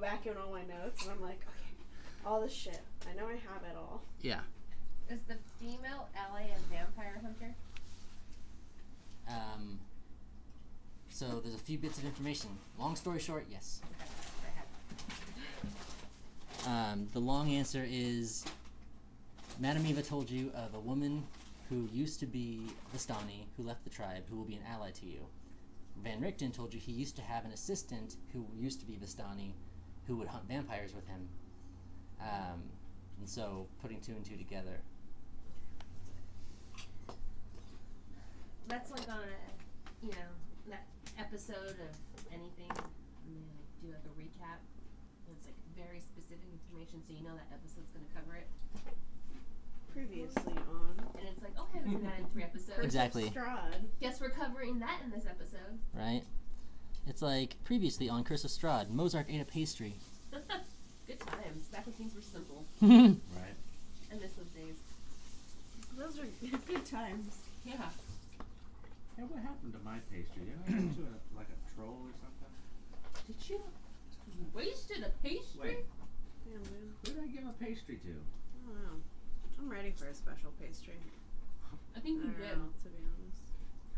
back in all my notes, and I'm like, okay, all this shit. I know I have it all. Yeah. Is the female ally a vampire hunter? So there's a few bits of information. Long story short, yes. The long answer is Madame Eva told you of a woman who used to be Vistani, who left the tribe, who will be an ally to you. Van Richten told you he used to have an assistant who used to be Vistani, who would hunt vampires with him. And so putting two and two together. That's like on a, that episode of anything, and they like do like a recap. And it's like very specific information, so you know that episode's gonna cover it. Previously on. And it's like, oh, I haven't seen that in 3 episodes. Exactly. Strahd. Guess we're covering that in this episode. Right? It's like previously on Curse of Strahd, Mozart ate a pastry. Good times. Back when things were simple. Right. I miss those days. Those are good times. Yeah. Hey, what happened to my pastry? Did I get into a troll or something? Did you wasted a pastry? Wait, Damn, dude. who did I give a pastry to? I don't know. I'm ready for a special pastry. I think I you don't did. know, to be honest.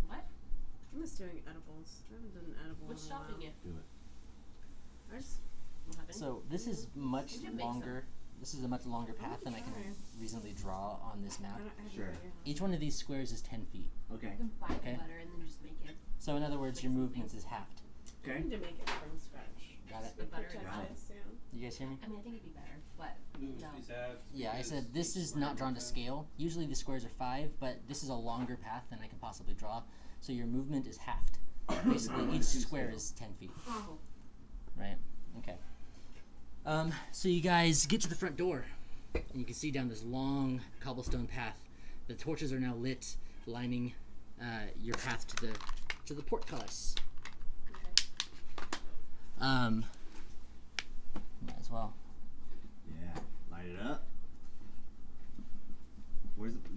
What? I miss doing edibles. I haven't done an edible What's in a while. stopping you? Do it. I just... What happened? So this is much You should make longer. This is a much longer path than I can Okay. reasonably draw on this map. I have Sure. no idea. Each one of these squares is 10 feet. Okay. You can buy Okay. the butter and then just make it. So in other words, your movements is halved. I Okay. need to make it from scratch. Got it? The butter Protect is out. this, yeah. You guys hear me? I mean, I think it'd be better, but no. Yeah, I said this is not drawn to scale. Usually the squares are 5, but this is a longer path than I can possibly draw. So your movement is halved. Basically, each square is 10 feet. Oh. Right? Okay. So you guys get to the front door, and you can see down this long cobblestone path. The torches are now lit, lining your path to the portcullis. Might as well. Yeah. Light it up.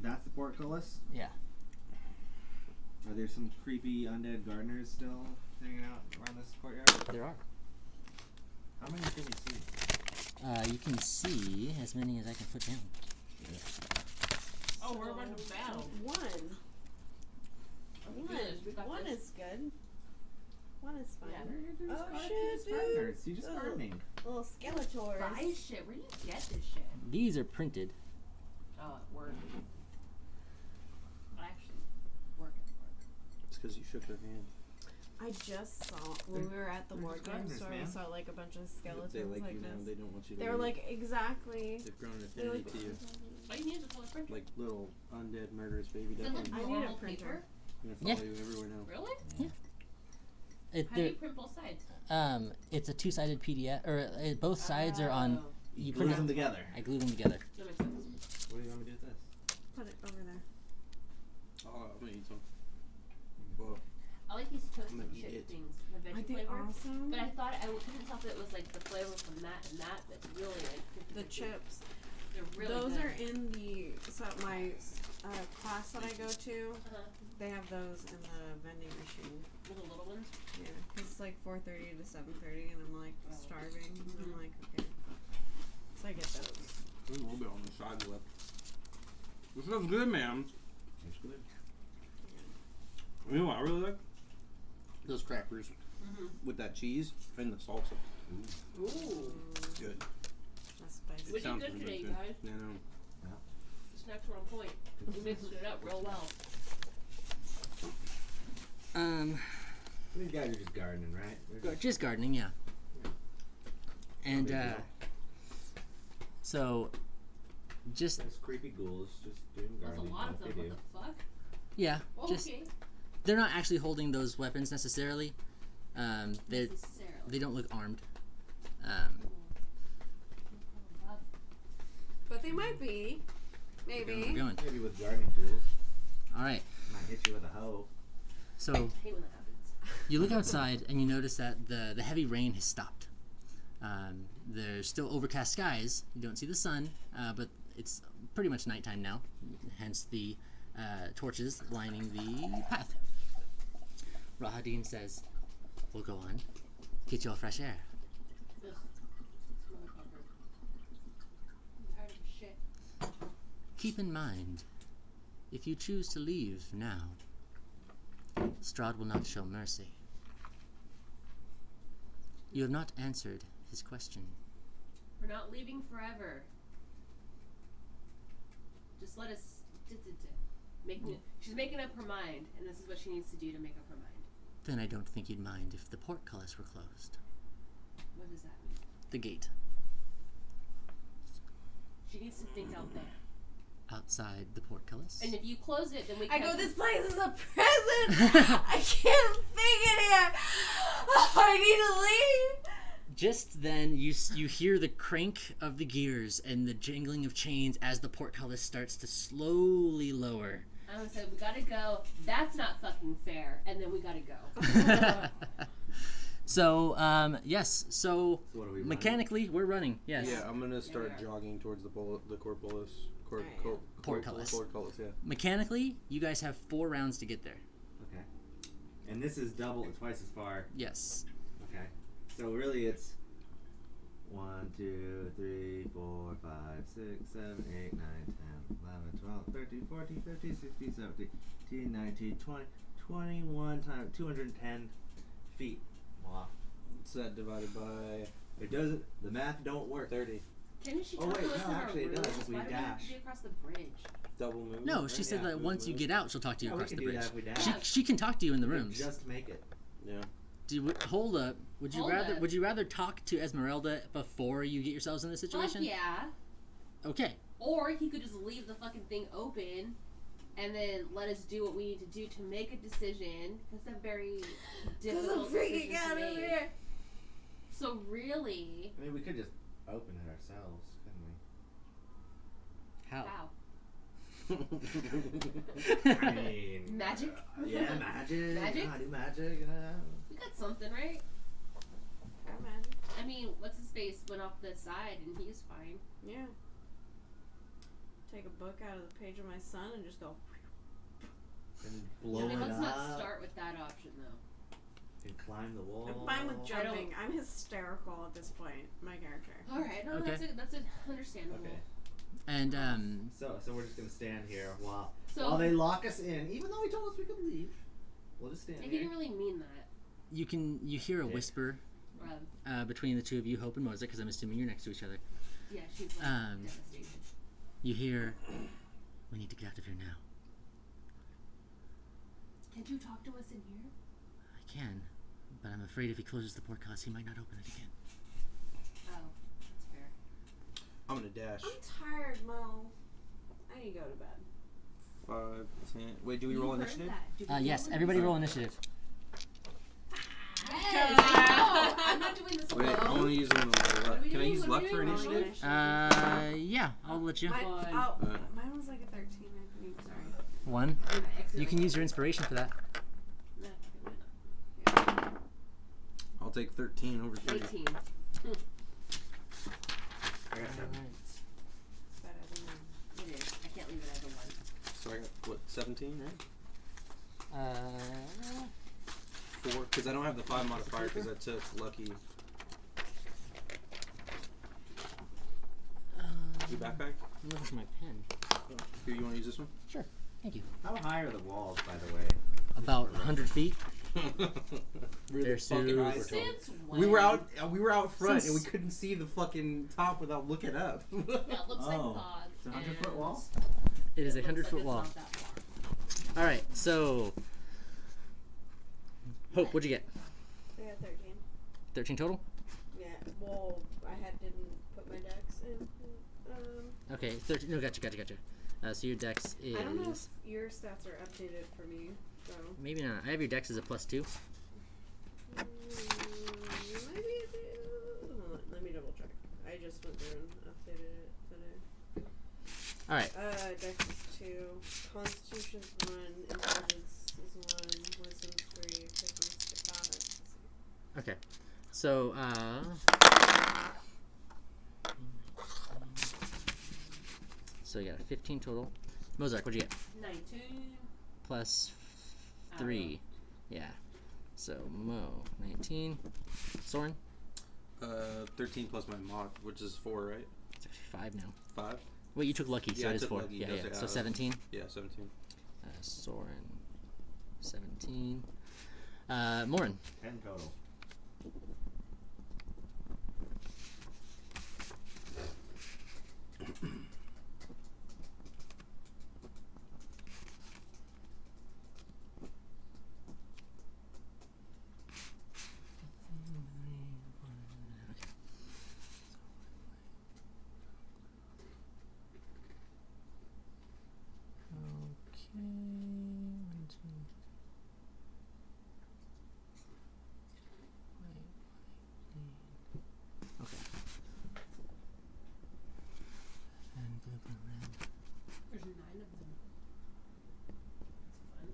That's the portcullis? Yeah. Are there some creepy undead gardeners still hanging out around this courtyard? There are. How many can you see? You can see as many as I can put down. Oh, we're about to battle. One. Got One this. is good. One is fine. Yeah. Oh shit, dude. Gardeners. You just Ugh. gardening. Little Skeletors. Buy shit. Where do you get this shit? These are printed. Oh, at work. I actually work at work. It's because you shook their hand. I just saw when we were at the They're board just game gardeners, store. We man. saw like a bunch of skeletons They like like you now. this. They don't want you to They were leave. like exactly. They've grown an They're affinity like, to you. All you need is a color printer. Like little undead murderous baby Is it ducklings. like I need a normal printer. paper? I'm Yeah. gonna follow you everywhere now. Really? It, How do they're- you print both sides? it's a two-sided PDF, or both sides are on. Oh, You Glue print them it. together. I glue them together. that makes sense. What do you want me to do with this? Put it over there. Oh, I'm gonna eat some. Whoa. I like these toasted I'm gonna eat chip it. things, the veggie Aren't they flavor. awesome? But I thought I couldn't tell if it was like the flavor from that and that. That's really like 50-50. The chips. They're really Those good. are in the my class that I go to. They have those in the vending machine. Little ones. Yeah, 'cause it's like 4:30 to 7:30, and I'm like starving. And I'm like, okay, so I get those. There's a little bit on the side left. This smells good, man. Tastes good. You know what I really like? Those crackers with that cheese and the salsa. Ooh. Good. That's spicy. We did good today, guys. Yeah, no. The snacks were on point. You mixed it up real well. These guys are just gardening, right? They're Just gardening, yeah. And big deal. so, just Those creepy ghouls just doing There's a gardening. lot of like them. they do. What the fuck? yeah, just Okay. they're not actually holding those weapons necessarily. They Necessarily. they don't look armed. But they might be. We're Maybe. going. Maybe with gardening tools. All right. Might hit you with a hoe. So I hate when that happens. you look outside and you notice that the heavy rain has stopped. There's still overcast skies. You don't see the sun, but it's pretty much nighttime now. Hence the torches lining the path. Rahadin says, "We'll go on. Get you all fresh air." Ugh. keep in mind, if you choose to leave now, Strahd will not show mercy. You have not answered his question. We're not leaving forever. Just let us. She's making up her mind, and this is what she needs to do to make up her mind. Then I don't think you'd mind if the portcullis were closed. What does that mean? The gate. She needs to think out there. Outside the portcullis? And if you close it, then we I can. go, this place is a prison! I can't think in here! Oh, I need to leave! Just then, you hear the crank of the gears and the jingling of chains as the portcullis starts to slowly lower. I would say, we gotta go. That's not fucking fair. And then we gotta go. So, yes. So, What are we running? mechanically, we're running. Yes. Yeah, I'm gonna start we are. jogging towards the portcullis. Portcullis. Portcullis, yeah. Mechanically, you guys have 4 rounds to get there. Okay. And this is twice as far. Yes. Okay. So really it's 1, 2, 3, 4, 5, 6, 7, 8, 9, 10, 11, 12, 13, 14, 15, 16, 17, 18, 19, 20, 21 times 210 feet. Wow. What's that divided by It doesn't, the math don't work. 30? Can she Oh, talk wait, to us no, in our actually it does rooms? if we Why do we have to dash. be across the bridge? Double move? No, she said Yeah, that once you get out, she'll talk to you Yeah, we across can the do bridge. that if we dash. She can talk to you in the We rooms. just make it. Yeah. Hold up. Would you Hold rather? up. Would you rather talk to Esmeralda before you get yourselves in this situation? Fuck yeah. Okay. Or he could just leave the fucking thing open and then let us do what we need to do to make a decision. That's a very Because I'm difficult freaking decision out to over make. here. So really, I mean, we could just open it ourselves, couldn't we? How? wow. I mean, Magic? Yeah, magic. Magic? I do magic. We got something, right? I imagine. I mean, what's his face went off the side and he was fine. Yeah. Take a book out of the page of my son and just go. And I blow mean, it let's up. not start with that option though. And climb the wall. I'm fine with I don't- jumping. I'm hysterical at this point. My character. All right, no, Okay. that's understandable. Okay. And So we're just gonna stand here while So they lock us in, even though he told us we could leave. We'll just stand he here. didn't really mean that. you hear a Yeah. whisper between the two of you, Hope and Moses, because I'm assuming you're next to each other. Yeah, she's like devastated. You hear, "We need to get out of here now." Can't you talk to us in here? I can, but I'm afraid if he closes the portcullis, he might not open it again. Oh, that's fair. I'm gonna dash. I'm tired, Mo. I need to go to bed. 5, 10. Wait, do we You roll heard initiative? that. Do we Yes, roll everybody initiative? roll initiative. Yes, I know. I'm not doing this Wait, I alone. want to use one of my What luck. are we Can I doing? use What are luck we for doing? initiative? Yeah, I'll let you. Mine, Fine. mine was like a 13, I think. Sorry. 1. I You accidentally- can use your inspiration for that. No, fucking why not? I'll take 13 over 3. 18. I got 7. It's better than mine. It is. I can't leave it as a 1. So I got, what, 17, right? 4, because I don't have the 5 modifier because I took lucky. Your backpack? I'm looking for my pen. Here, you want to use this one? Sure. Thank you. How high are the walls, by the way? About 100 feet. Really They're fucking super high. tall. Since when? We were out front and we Since- couldn't see the fucking top without looking up. Yeah, it looks like Oh. fog. It's a 100-foot and wall? It is a looks 100-foot like wall. It's not that far. All right, so Hope, what'd you get? I got 13. 13 total. Yeah. Well, didn't put my dex in. Okay, 13. No, gotcha. So your dex is I don't know if your stats are updated for me, so. maybe not. I have your dex as a +2. Maybe it is. Hold on, let me double check. I just went through and updated it today. All right. Dex is 2, Constitution's 1, Intelligence is 1, Wisdom's 3, Quickness 5. Okay. So so you got a 15 total. Mozart, what'd you get? 19. Plus 3. Yeah. So Mo 19. Soren, 13 plus my mod, which is 4, right? it's actually 5 now. 5. Wait, you took lucky, so Yeah, I it is took 4. lucky, Yeah, does yeah. it So have- 17. Yeah, 17. Soren, 17. Morin. 10 total. Okay. And blue, blue, red. There's 9 of them. That's fun.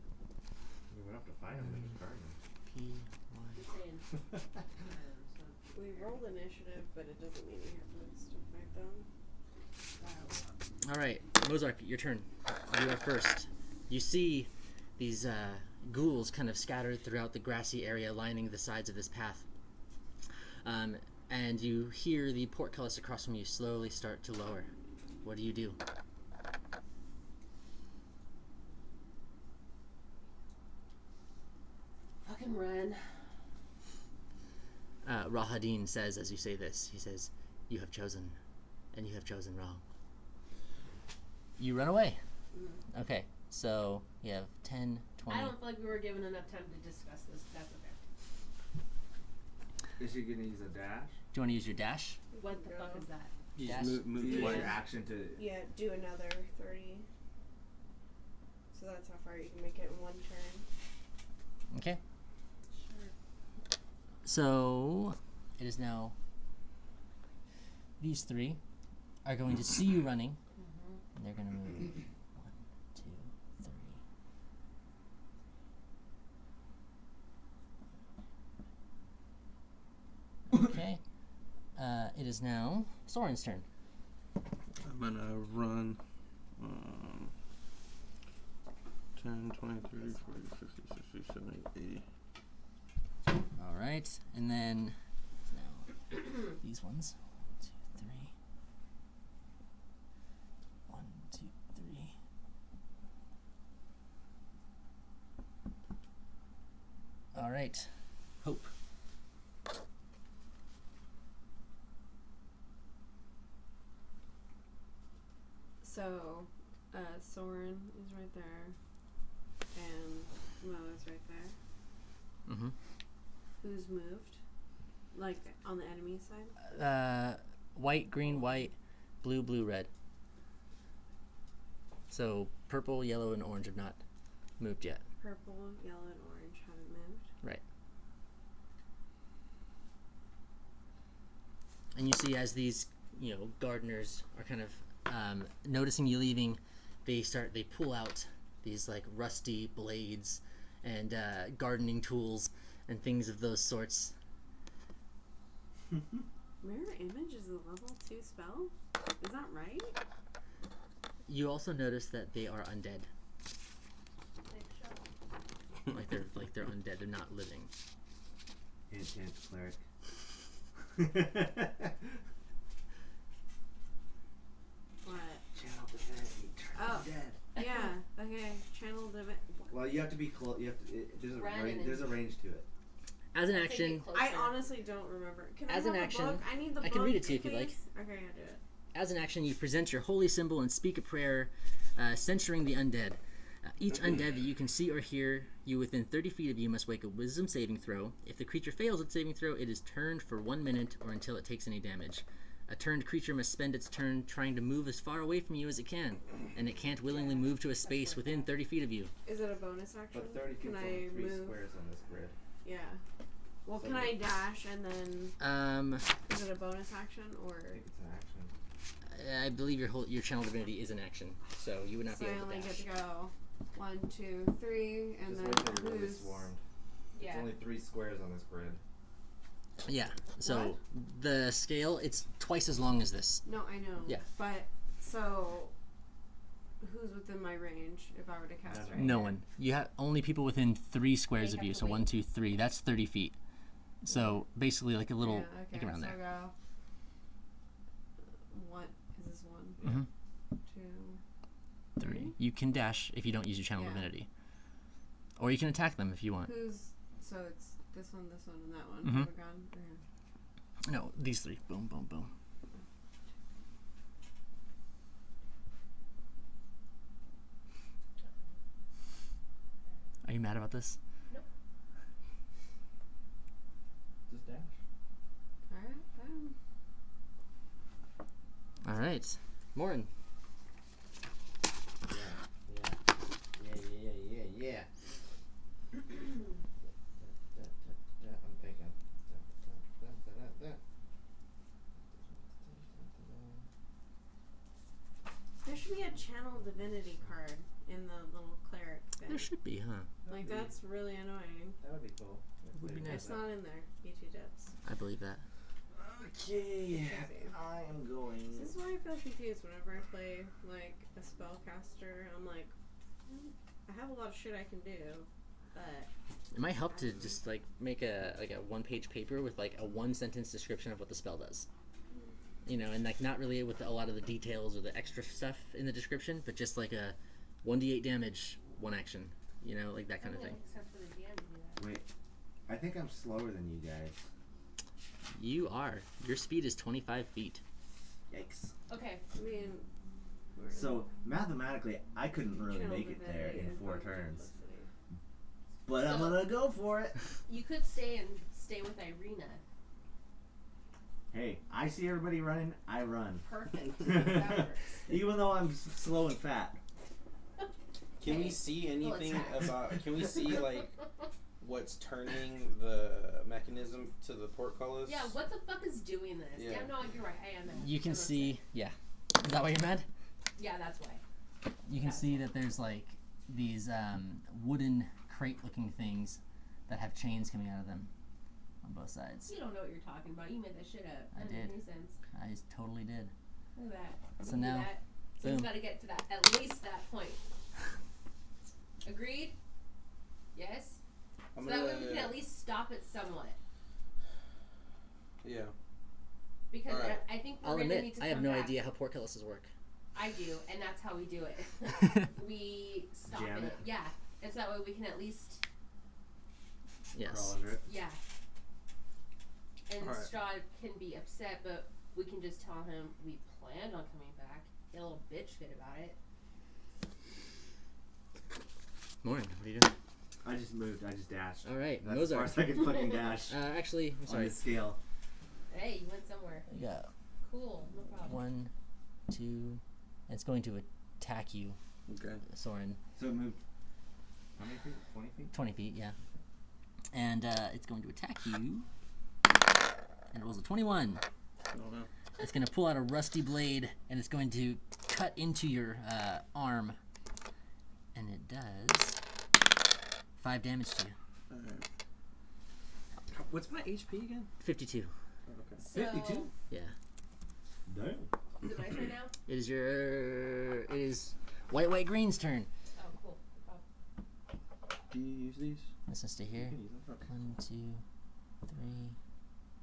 We don't have to find them, we just burn them. P, I'm Y. saying. We rolled initiative, but it doesn't mean you have to fight them. All right, Mozart, your turn. You are first. You see these ghouls kind of scattered throughout the grassy area lining the sides of this path. And you hear the portcullis across from you slowly start to lower. What do you do? Fucking run. Rahadin says as you say this, he says, "You have chosen, and you have chosen wrong." You run away. Okay, so you have 10, 20. I don't feel like we were given enough time to discuss this. But that's okay. Is she gonna use a dash? Do you want to use your dash? What the Go. fuck is that? You Dash. just move Use twice. your action to. Yeah, do another 30. So that's how far you can make it in one turn. Okay. Sure. So it is now. These 3 are going to see you running, and they're going to move 1, 2, 3. Okay. It is now Soren's turn. I'm gonna run 10, 20, 30, 40, 50, 60, 70, 80. All right, and then now these ones. 1, 2, 3. 1, 2, 3. All right, Hope. So, Soren is right there, and Mo is right there. Mm-hmm. Who's moved? Like, on the enemy side? White, green, white, blue, blue, red. So purple, yellow, and orange have not moved yet. Purple, yellow, and orange haven't moved. Right. And you see as these, gardeners are kind of noticing you leaving, they pull out these like rusty blades and gardening tools and things of those sorts. Mirror Image is a level 2 spell? Is that right? You also notice that they are undead. like they're undead. They're not living. Hint, hint, cleric. What? Channel divinity, turn Oh. dead. Yeah, okay. Channel Divine. Well, you have to be close. You have to. Brandon There's a range to it. As an action, I honestly don't remember. Can As I an have action, a book? I need the book. I can read it to you if you'd like. please? Okay, yeah, do it. As an action, you present your holy symbol and speak a prayer, censuring the undead. Each undead that you can see or hear you within 30 feet of you must make a wisdom saving throw. If the creature fails its saving throw, it is turned for 1 minute or until it takes any damage. A turned creature must spend its turn trying to move as far away from you as it can, and it can't willingly move to a space within 30 feet of you. Is it a bonus action? But 30 feet Can is I only 3 move? squares on this grid. Yeah. Well, So can I dash and then is it a bonus action or? I think it's an action. I believe your channel divinity is an action, so you would not So be I able to only dash. get to go 1, 2, 3, and Just then wait till you're really who's? swarmed. Yeah. It's only 3 squares on this grid. Yeah. So What? the scale, it's twice as long as this. No, I know. Yeah. But so, who's within my range if I were to cast right? No here? one. You have only people within 3 squares They of have you. to So wait. 1, 2, 3. That's 30 feet. So basically, like a little, Yeah, okay, like around so there. Go. What is this one? Mhm. 3. You can dash if you don't use your channel Yeah. divinity. Or you can attack them if you want. So it's this one, and that one. Mhm. We're gone. Okay. No, these 3. Boom, boom, boom. Are you mad about this? Just dash. Alright, fine. All right, Morin. Yeah. I'm thinking. There should be a channel divinity card in the little cleric thing. There should be, huh? Like, that's really annoying. That would be cool. Would be nice. It's not in there. BT depths. I believe that. Okay, I am going. This is why I feel confused whenever I play, like, a spellcaster. I'm like, I have a lot of shit I can do, but It might help to just like make a 1-page paper with like a 1-sentence description of what the spell does. You know, and like not really with a lot of the details or the extra stuff in the description, but just like a 1d8 damage, 1 action. You know, like that kind of thing. Except for the DM to do that. Wait, I think I'm slower than you guys. You are. Your speed is 25 feet. Yikes. Okay. I mean, So mathematically, I couldn't really channel make it there divinity in and 4 focus turns, simplicity. but I'm So- gonna go for it. You could stay with Irina. Hey, I see everybody running, I run. Perfect. That works. Even though I'm slow and fat. Can we Okay. see Well, anything attack. about? Can we see like what's turning the mechanism to the portcullis? Yeah, what the fuck is doing this? Yeah. Yeah, no, you're right. I am mad. You can I'm see, upset. yeah. Is that why you're mad? Yeah, that's why. You can Yeah. see that there's like these wooden crate-looking things that have chains coming out of them on both sides. You don't know what you're talking about. You made that shit up. I That doesn't did. make any sense. I totally did. Look at that. So You can do now- that. So boom. we've got to get to that, at least that point. Agreed? Yes? I'm So that way gonna- we can at least stop it somewhat. Yeah. Because Alright. I think we're I'll going to admit, need to I have come no back. idea how portcullises work. I do, and that's how we do it. We stop Jam it. it. Yeah. And so that way we can at least, Yes. Crawl under it. yeah. And Alright. Strahd can be upset, but we can just tell him we planned on coming back. Get a little bitch fit about it. Morin, what are you doing? I just moved, I just dashed. All right, That's as far Mozart. as I can fucking dash Actually, I'm on sorry. the scale. Hey, you went somewhere. You got Cool, no problem. 1, 2. It's going to attack you, Okay. Soren. So it moved. How many feet? 20 feet? 20 feet, yeah. And it's going to attack you. And it rolls a 21. I don't know. It's going to pull out a rusty blade, and it's going to cut into your arm. And it does 5 damage to you. Alright. What's my HP again? 52. Oh, okay. So, 52? Yeah. Damn. is it my turn now? It is your... It is White Green's turn. Oh, cool. No problem. Do you use these? Let's just stay You here. can use them. Okay. 1, 2,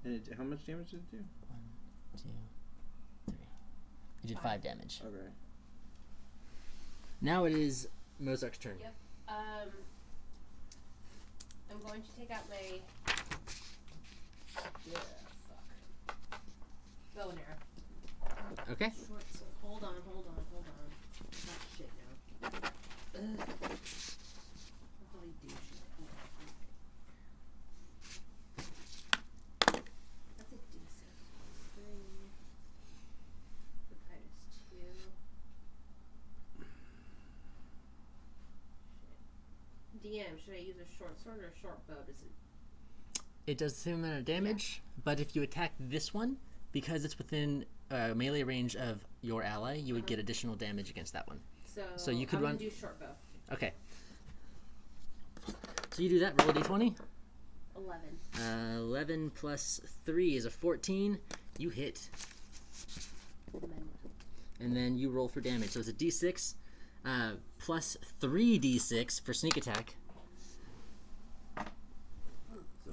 3, And how much damage did it do? 1, 2, 3. You did 5 damage. Okay. Now it is Mozart's turn. Yep. I'm going to take out my. Yeah, fuck. Bow and arrow. Okay. Short sword. Hold on. Oh, shit now. Ugh. I'll probably do shit. That's a decent. 3. The kite is 2. DM, should I use a short sword or a short bow? Does it? It does the same amount of damage, but if you attack this one, because it's within melee range of your ally, you would get additional damage against that one. So you could I'm run- gonna do short bow. Okay. So you do that, roll a d20. 11. 11 plus 3 is a 14. You hit. And then you roll for damage. So it's a d6 plus 3d6 for sneak attack. So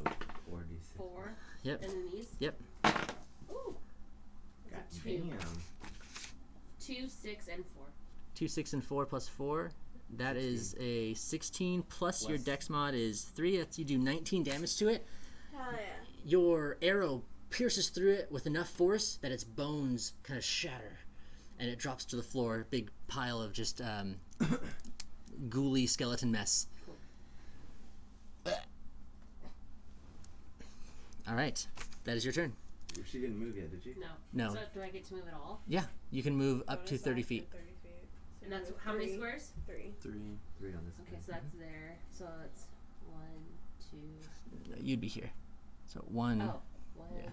4d6. 4. Yep. And then these. Yep. Ooh. God That's a 2. damn. 2, 6, and 4. 2, 6, and 4 plus 4. That is a 16 plus your Plus- dex mod is 3. That's, you do 19 damage to it. Hell yeah. Your arrow pierces through it with enough force that its bones kind of shatter, and it drops to the floor. Big pile of just ghouly skeleton mess. All right, that is your turn. She didn't move yet, did she? No. No. So do I get to move at all? Yeah, you can move up to Bonus 30 action, feet. 30 feet. So And that's move how many 3. squares? 3. 3. 3 on this. Okay, one. so that's there. So it's 1, 2. You'd be here. So 1, Oh, 1, yeah.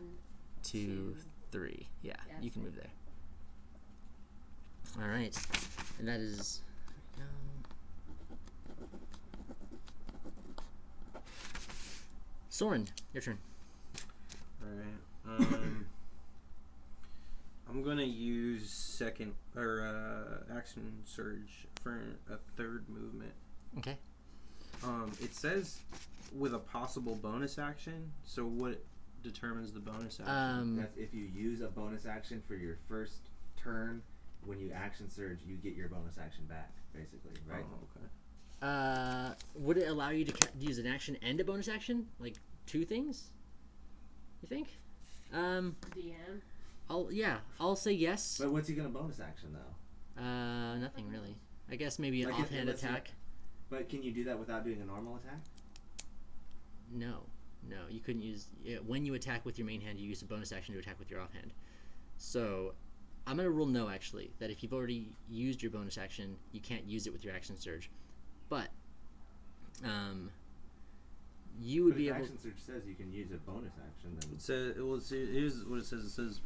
2, 2. 3. Yeah, Yeah, you that's can move there. All right, and that is. Soren, your turn. Alright. I'm gonna use second or action surge for a third movement. Okay. It says with a possible bonus action. So what determines the bonus action? That's if you use a bonus action for your first turn. When you action surge, you get your bonus action back, basically, right? Oh, okay. Would it allow you to use an action and a bonus action, like 2 things? You think? DM. I'll say yes. But what's he gonna bonus action though? Nothing really. I guess maybe an Like if- offhand let's see. attack. But can you do that without doing a normal attack? No, you couldn't use when you attack with your main hand. You use a bonus action to attack with your offhand. So, I'm gonna rule no. Actually, that if you've already used your bonus action, you can't use it with your action surge. But, you would But be if able. action surge says you can use a bonus action, then It says, well, here's what it says. It says,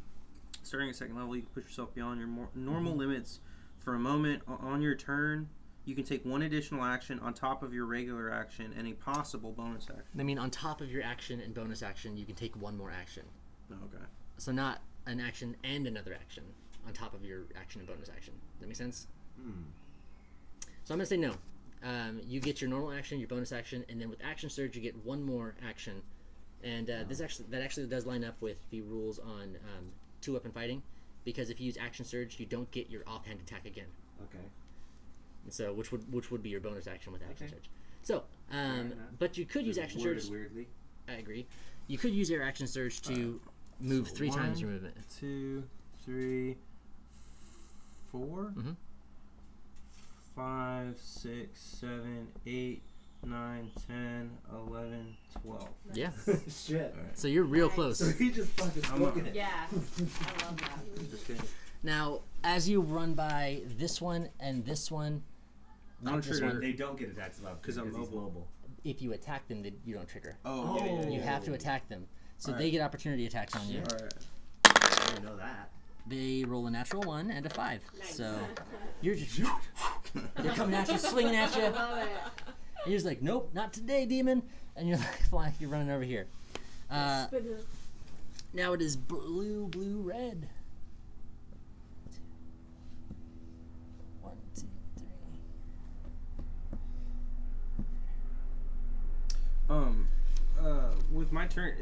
starting at second level, you can push yourself beyond your normal limits for a moment. On your turn, you can take 1 additional action on top of your regular action and a possible bonus action. I mean, on top of your action and bonus action, you can take 1 more action. Okay. So not an action and another action on top of your action and bonus action. Does that make sense? So I'm gonna say no. You get your normal action, your bonus action, and then with action surge you get 1 more action. And that actually does line up with the rules on 2-weapon fighting, because if you use action surge, you don't get your offhand attack again. okay. And so which would be your bonus action with action Okay. surge. So, enough. but you could use Just action worded surge. weirdly. I agree. You could use your action surge to move So 3 times 1, your movement. 2, 3, 4, Mhm. 5, 6, 7, 8, 9, 10, 11, 12. Yeah. Shit. So you're real Nice. close. So he just fucking I'm broken it. Yeah. I love that. Just kidding. Now, as you run by this one and this one, not Don't this trigger. one, They don't get attacks of Because I'm he's mobile. mobile. if you attack them, you don't trigger. Oh, yeah. You have to attack them. So Alright. they get opportunity attacks on you. Alright. I didn't know that. They roll a natural 1 and a 5. Nice. So you're just they're coming at you, swinging at you. And Love it. you're just like, nope, not today, demon. And you're like flying, you're running over here. Spin it. Now it is blue, blue, red. 1, 2, 3. With my turn,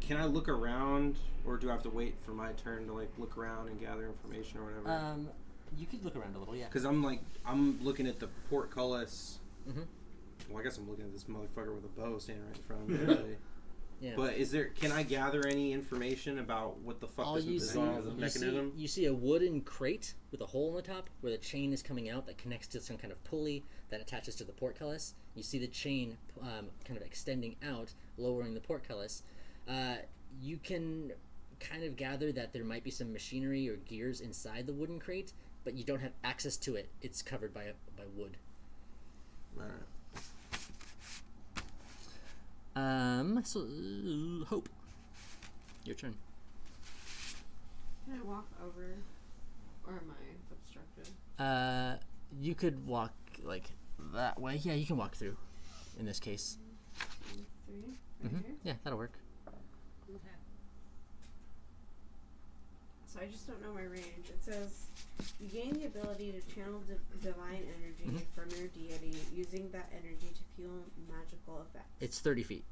can I look around, or do I have to wait for my turn to like look around and gather information or whatever? You could look around a little, yeah. Because I'm looking at the portcullis. Mhm. Well, I guess I'm looking at this motherfucker with a bow standing right in front of me. Really. Yeah. But can I gather any information about what the fuck All this you is see, mechanism? you see a wooden crate with a hole in the top where the chain is coming out that connects to some kind of pulley that attaches to the portcullis. You see the chain kind of extending out, lowering the portcullis. You can kind of gather that there might be some machinery or gears inside the wooden crate, but you don't have access to it. It's covered by wood. Alright. So Hope, your turn. Can I walk over? Or am I obstructed? You could walk like that way. Yeah, you can walk through. In this case, 1, 3. Right here. yeah, that'll work. Okay. So I just don't know my range. It says you gain the ability to channel divine energy from your deity, using that energy to fuel magical effects. It's 30 feet.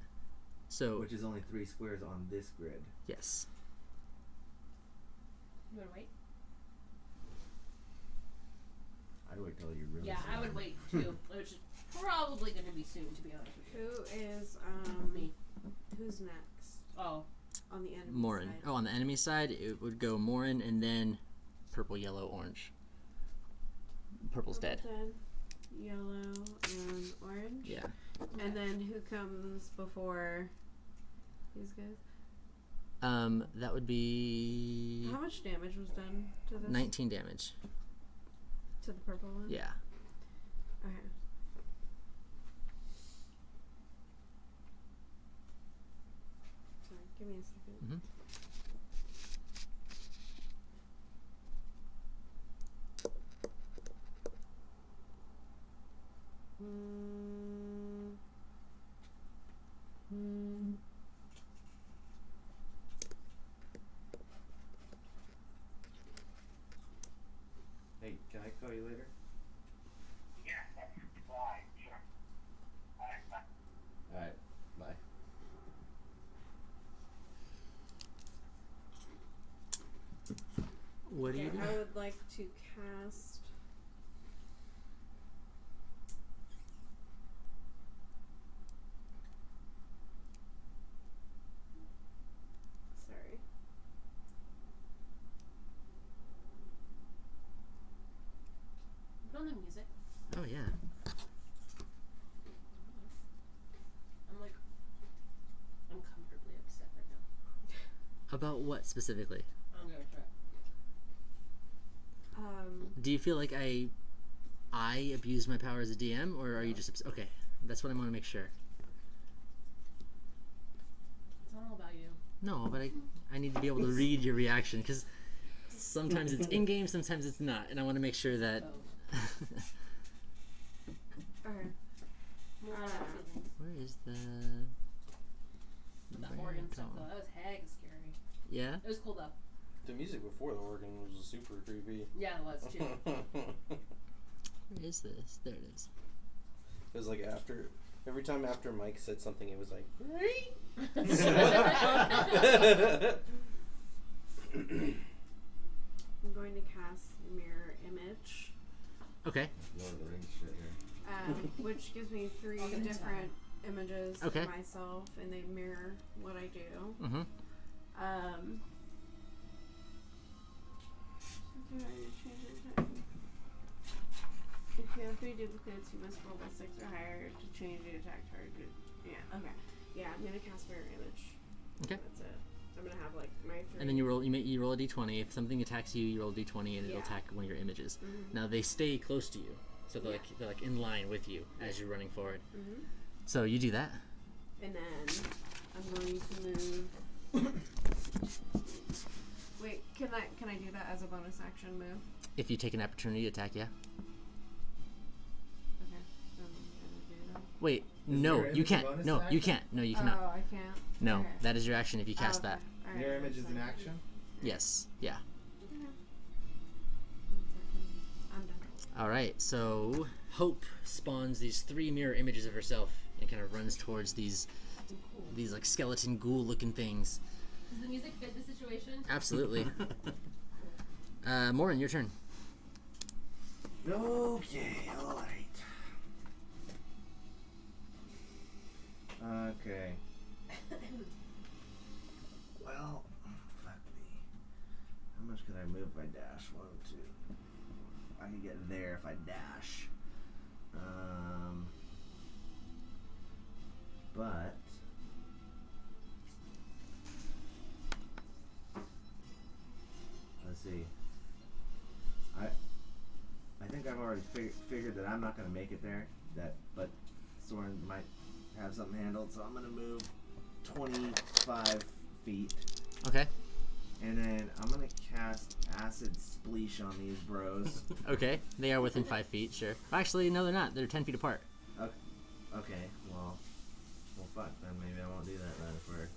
So Which is only 3 squares on this grid. yes. You wanna wait? I'd wait till you're really. Yeah, I would wait too, which is probably going to be soon, to be honest with you. Who is Me. who's next Oh, on the enemy Morin. side? Oh, on the enemy side, it would go Morin and then purple, yellow, orange. Purple's dead. Yellow and orange. Yeah. And then who comes before these guys? That would be How much damage was done to this? 19 damage. To the purple one? Yeah. Okay. Sorry, give me a second. Mhm. Mm. Mm. Hey, can I call you later? Alright, bye. What do you do? I would like to cast. Sorry. put on the music. Oh, yeah. I'm comfortably upset right now. About what specifically? I'm going to try. Do you feel like I abused my power as a DM, or are you just okay? That's what I want to make sure. It's not all about you. No, but I need to be able to read your reaction because sometimes it's in game, sometimes it's not, and I want to make sure that. Okay. More on our feelings. Where is the? That where organ it stuff go? though, that was hag scary. Yeah. It was cool though. The music before the organ was super creepy. Yeah, it was too. Where is this? There it is. It was like every time after Mike said something, it was like. I'm going to cast Mirror Image, Okay. Lord of the Rings shit here. which gives me 3 Welcome to different images Okay. of myself, and they mirror what I do. Mm-hmm. If you have 3 duplicates, you must roll a 6 or higher to change the attack target. Yeah, okay. Yeah, I'm gonna cast Mirror Image. Okay. That's it. I'm gonna have like my 3. And then you roll a d20. If something attacks you, you roll a d20, and it'll Yeah. attack one of your images. Mhm. Now they stay close to you, so they're Yeah. like in line with you as you're running forward. Mhm. So you do that. And then I'm going to move. Wait, can I do that as a bonus action move? If you take an opportunity attack, yeah. Okay. I'm gonna do that. Wait, Is no, mirror you image a can't. bonus No, you action? can't. No, you Oh, cannot. I can't. No, Okay. that is your action if you cast Oh, okay. that. All right, Mirror image is that's an fine. action? Yes. Yeah. Okay. 1 second. I'm done. All right. So Hope spawns these 3 mirror images of herself and kind of runs towards these like skeleton ghoul looking things. Does the music fit the situation? Absolutely. Morin, your turn. Okay, alright. Okay. Well, fuck me. How much can I move if I dash? 1, 2. I can get there if I dash. But let's see. I think I've already figured that I'm not going to make it there. But Soren might have something handled, so I'm going to move 25 feet, Okay. and then I'm going to cast Acid Spleesh on these bros. Okay. They are within 5 feet. Sure. Actually, no, they're not. They're 10 feet apart. Okay, well, fuck. Then maybe I won't do that then. If we're,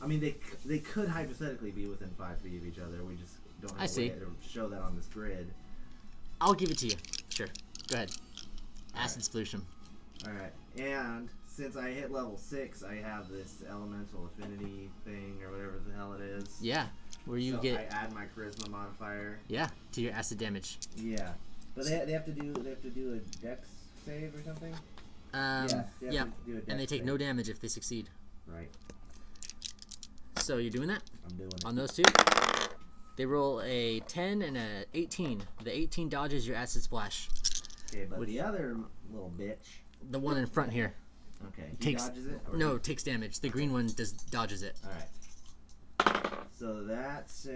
I mean, they could hypothetically be within 5 feet of each other. We just don't have I a see. way to show that on this grid. I'll give it to you. Sure. Go ahead. Acid Splution. Alright, and since I hit level 6, I have this elemental affinity thing, or whatever the hell it is. Yeah. where you so get I add my charisma modifier. to your acid damage. Yeah, but they have to do a dex save or something. They have to do a and dex they take save. no damage if they succeed. Right, So you're doing that I'm doing it. on those two. They roll a 10 and a 18. The 18 dodges your acid splash. Okay, but the other little bitch. The one in front here. Okay, he Takes- dodges it. Or No, takes damage. The green one dodges it. All right. So that's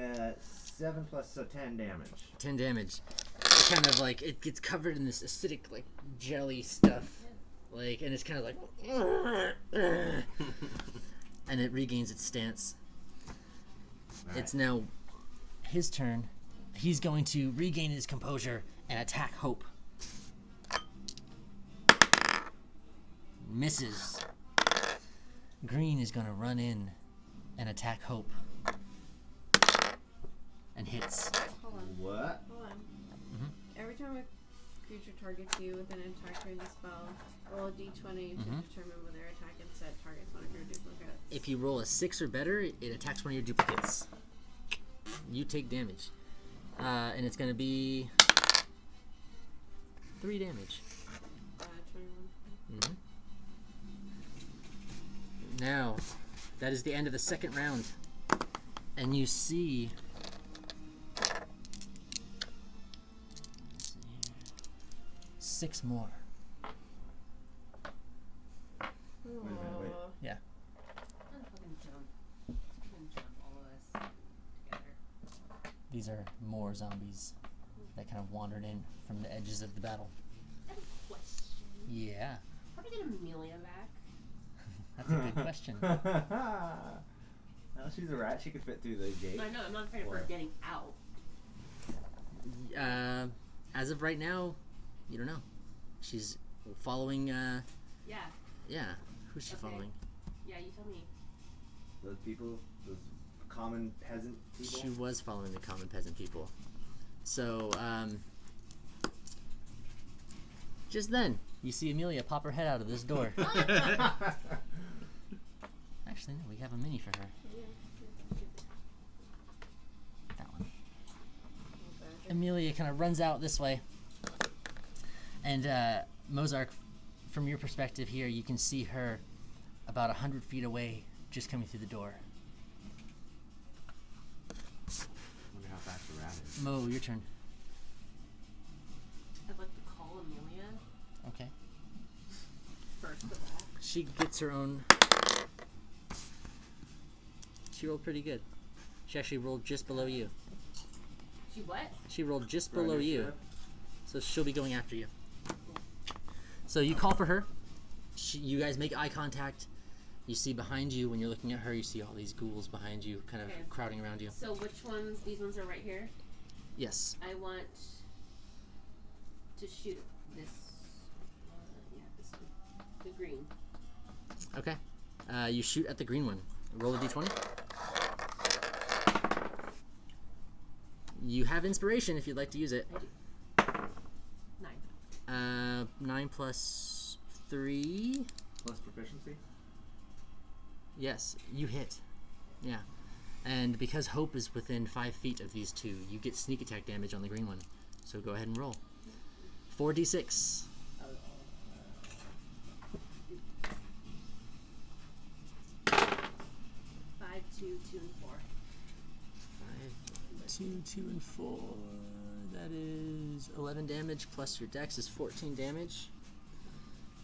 7 plus 10 damage. 10 damage. It kind of like it gets covered in this acidic like jelly stuff, like, and it's kind of like, and it regains its stance. All It's now his turn. He's going to regain his composure and attack Hope. Misses. Green is going to run in and attack Hope. And hits. Hold on. What? Hold on. Mhm. Every time a creature targets you with an attack during the spell, roll a d20 to determine whether attack instead targets one of your duplicates. If you roll a 6 or better, it attacks one of your duplicates. You take damage. And it's going to be 3 damage. 21. Now, that is the end of the second round. And you see... let's see here. 6 more. Wait. Aw. Yeah. I'm fucking jump. I'm gonna jump all of us together. These are more zombies that kind of wandered in from the edges of the battle. I have a question. Yeah. How do we get Amelia back? That's a good question. Well, she's a rat. She could fit through the gate. I know, I'm not afraid of her Or- getting out. As of right now, you don't know. She's following, Yeah, who's she Okay. following? yeah, you tell me. Those people, those common peasant people. She was following the common peasant people. So, just then, you see Amelia pop her head out of this door. Actually, no, we have a mini for her. That one. Amelia kind of runs out this way. And, Mozark, from your perspective here, you can see her about 100 feet away, just coming through the door. Wonder how fast the rat is. Mo, your turn. I'd like to call Amelia Okay. first of all. She gets her own. She rolled pretty good. She actually rolled just below you. She what? She rolled just For below you. initiative? So she'll be going after you. So you call for her. You guys make eye contact. You see behind you, when you're looking at her, you see all these ghouls behind you kind of Okay. crowding around you. So which ones? These ones are right here. Yes. I want to shoot this. Yeah, this one. The green. Okay. You shoot at the green one. Roll a d20. You have inspiration if you'd like to use it. 9. 9 plus 3. Plus proficiency. Yes, you hit. Yeah. And because Hope is within 5 feet of these two, you get sneak attack damage on the green one. So go ahead and roll. 4d6. 5, 2, 2, and 4. 5, 2, 2, and 4. That is 11 damage, plus your dex is 14 damage.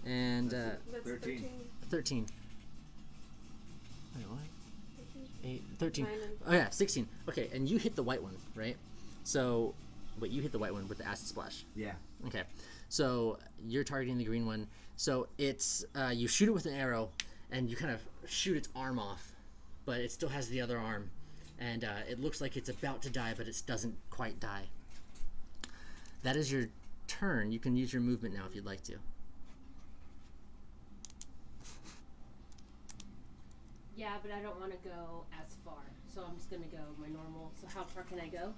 And That's That's 13. 13. Wait, what? 8, 13. 9 and Oh yeah, 16. Okay, and you hit the white one, right? So, wait, you hit the white one with the acid splash. Yeah. Okay, so you're targeting the green one. So it's you shoot it with an arrow, and you kind of shoot its arm off, but it still has the other arm, and it looks like it's about to die, but it doesn't quite die. That is your turn. You can use your movement now if you'd like to. Yeah, but I don't want to go as far. So I'm just going to go my normal. So how far can I go?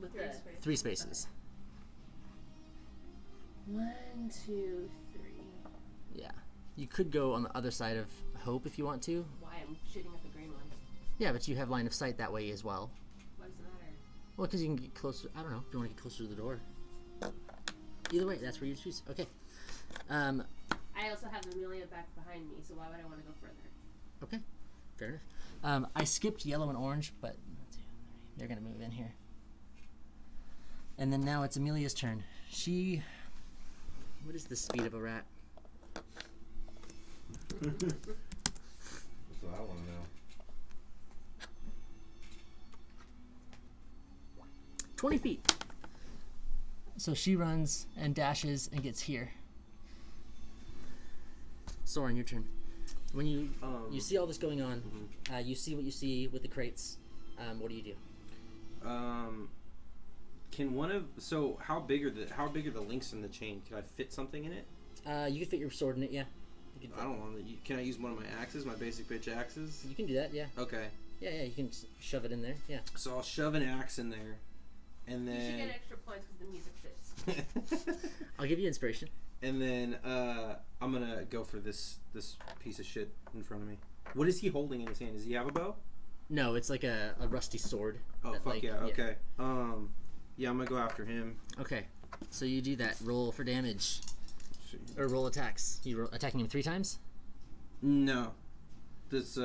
With 3 the space. 3 spaces. 1, 2, 3. Yeah. You could go on the other side of Hope if you want to. Why I'm shooting at the green one. Yeah, but you have line of sight that way as well. What does it matter? Well, because you can get closer. I don't know if you want to get closer to the door. Either way, that's where you choose. Okay. I also have Amelia back behind me, so why would I want to go further? Okay. Fair enough. I skipped yellow and orange, but they're gonna move in here. And then now it's Amelia's turn. What is the speed of a rat? That's what I want to know. 20 feet. So she runs and dashes and gets here. Soren, your turn. When you see all this going on, you see what you see with the crates. What do you do? Can how big are the links in the chain? Can I fit something in it? You can fit your sword in it, yeah. You can, I don't want to. Can I use one of my axes, my basic pitch axes? you can do that, yeah. Okay. Yeah, you can shove it in there, yeah. So I'll shove an axe in there, and You should then. get extra points because the music fits. I'll give you inspiration. And then I'm gonna go for this piece of shit in front of me. What is he holding in his hand? Does he have a bow? No, it's like a rusty sword. Oh that, fuck like, yeah! Okay. Yeah, I'm gonna go after him. Okay, so you do that. Roll for damage. Let's see. Or roll attacks. Attacking him 3 times? No. This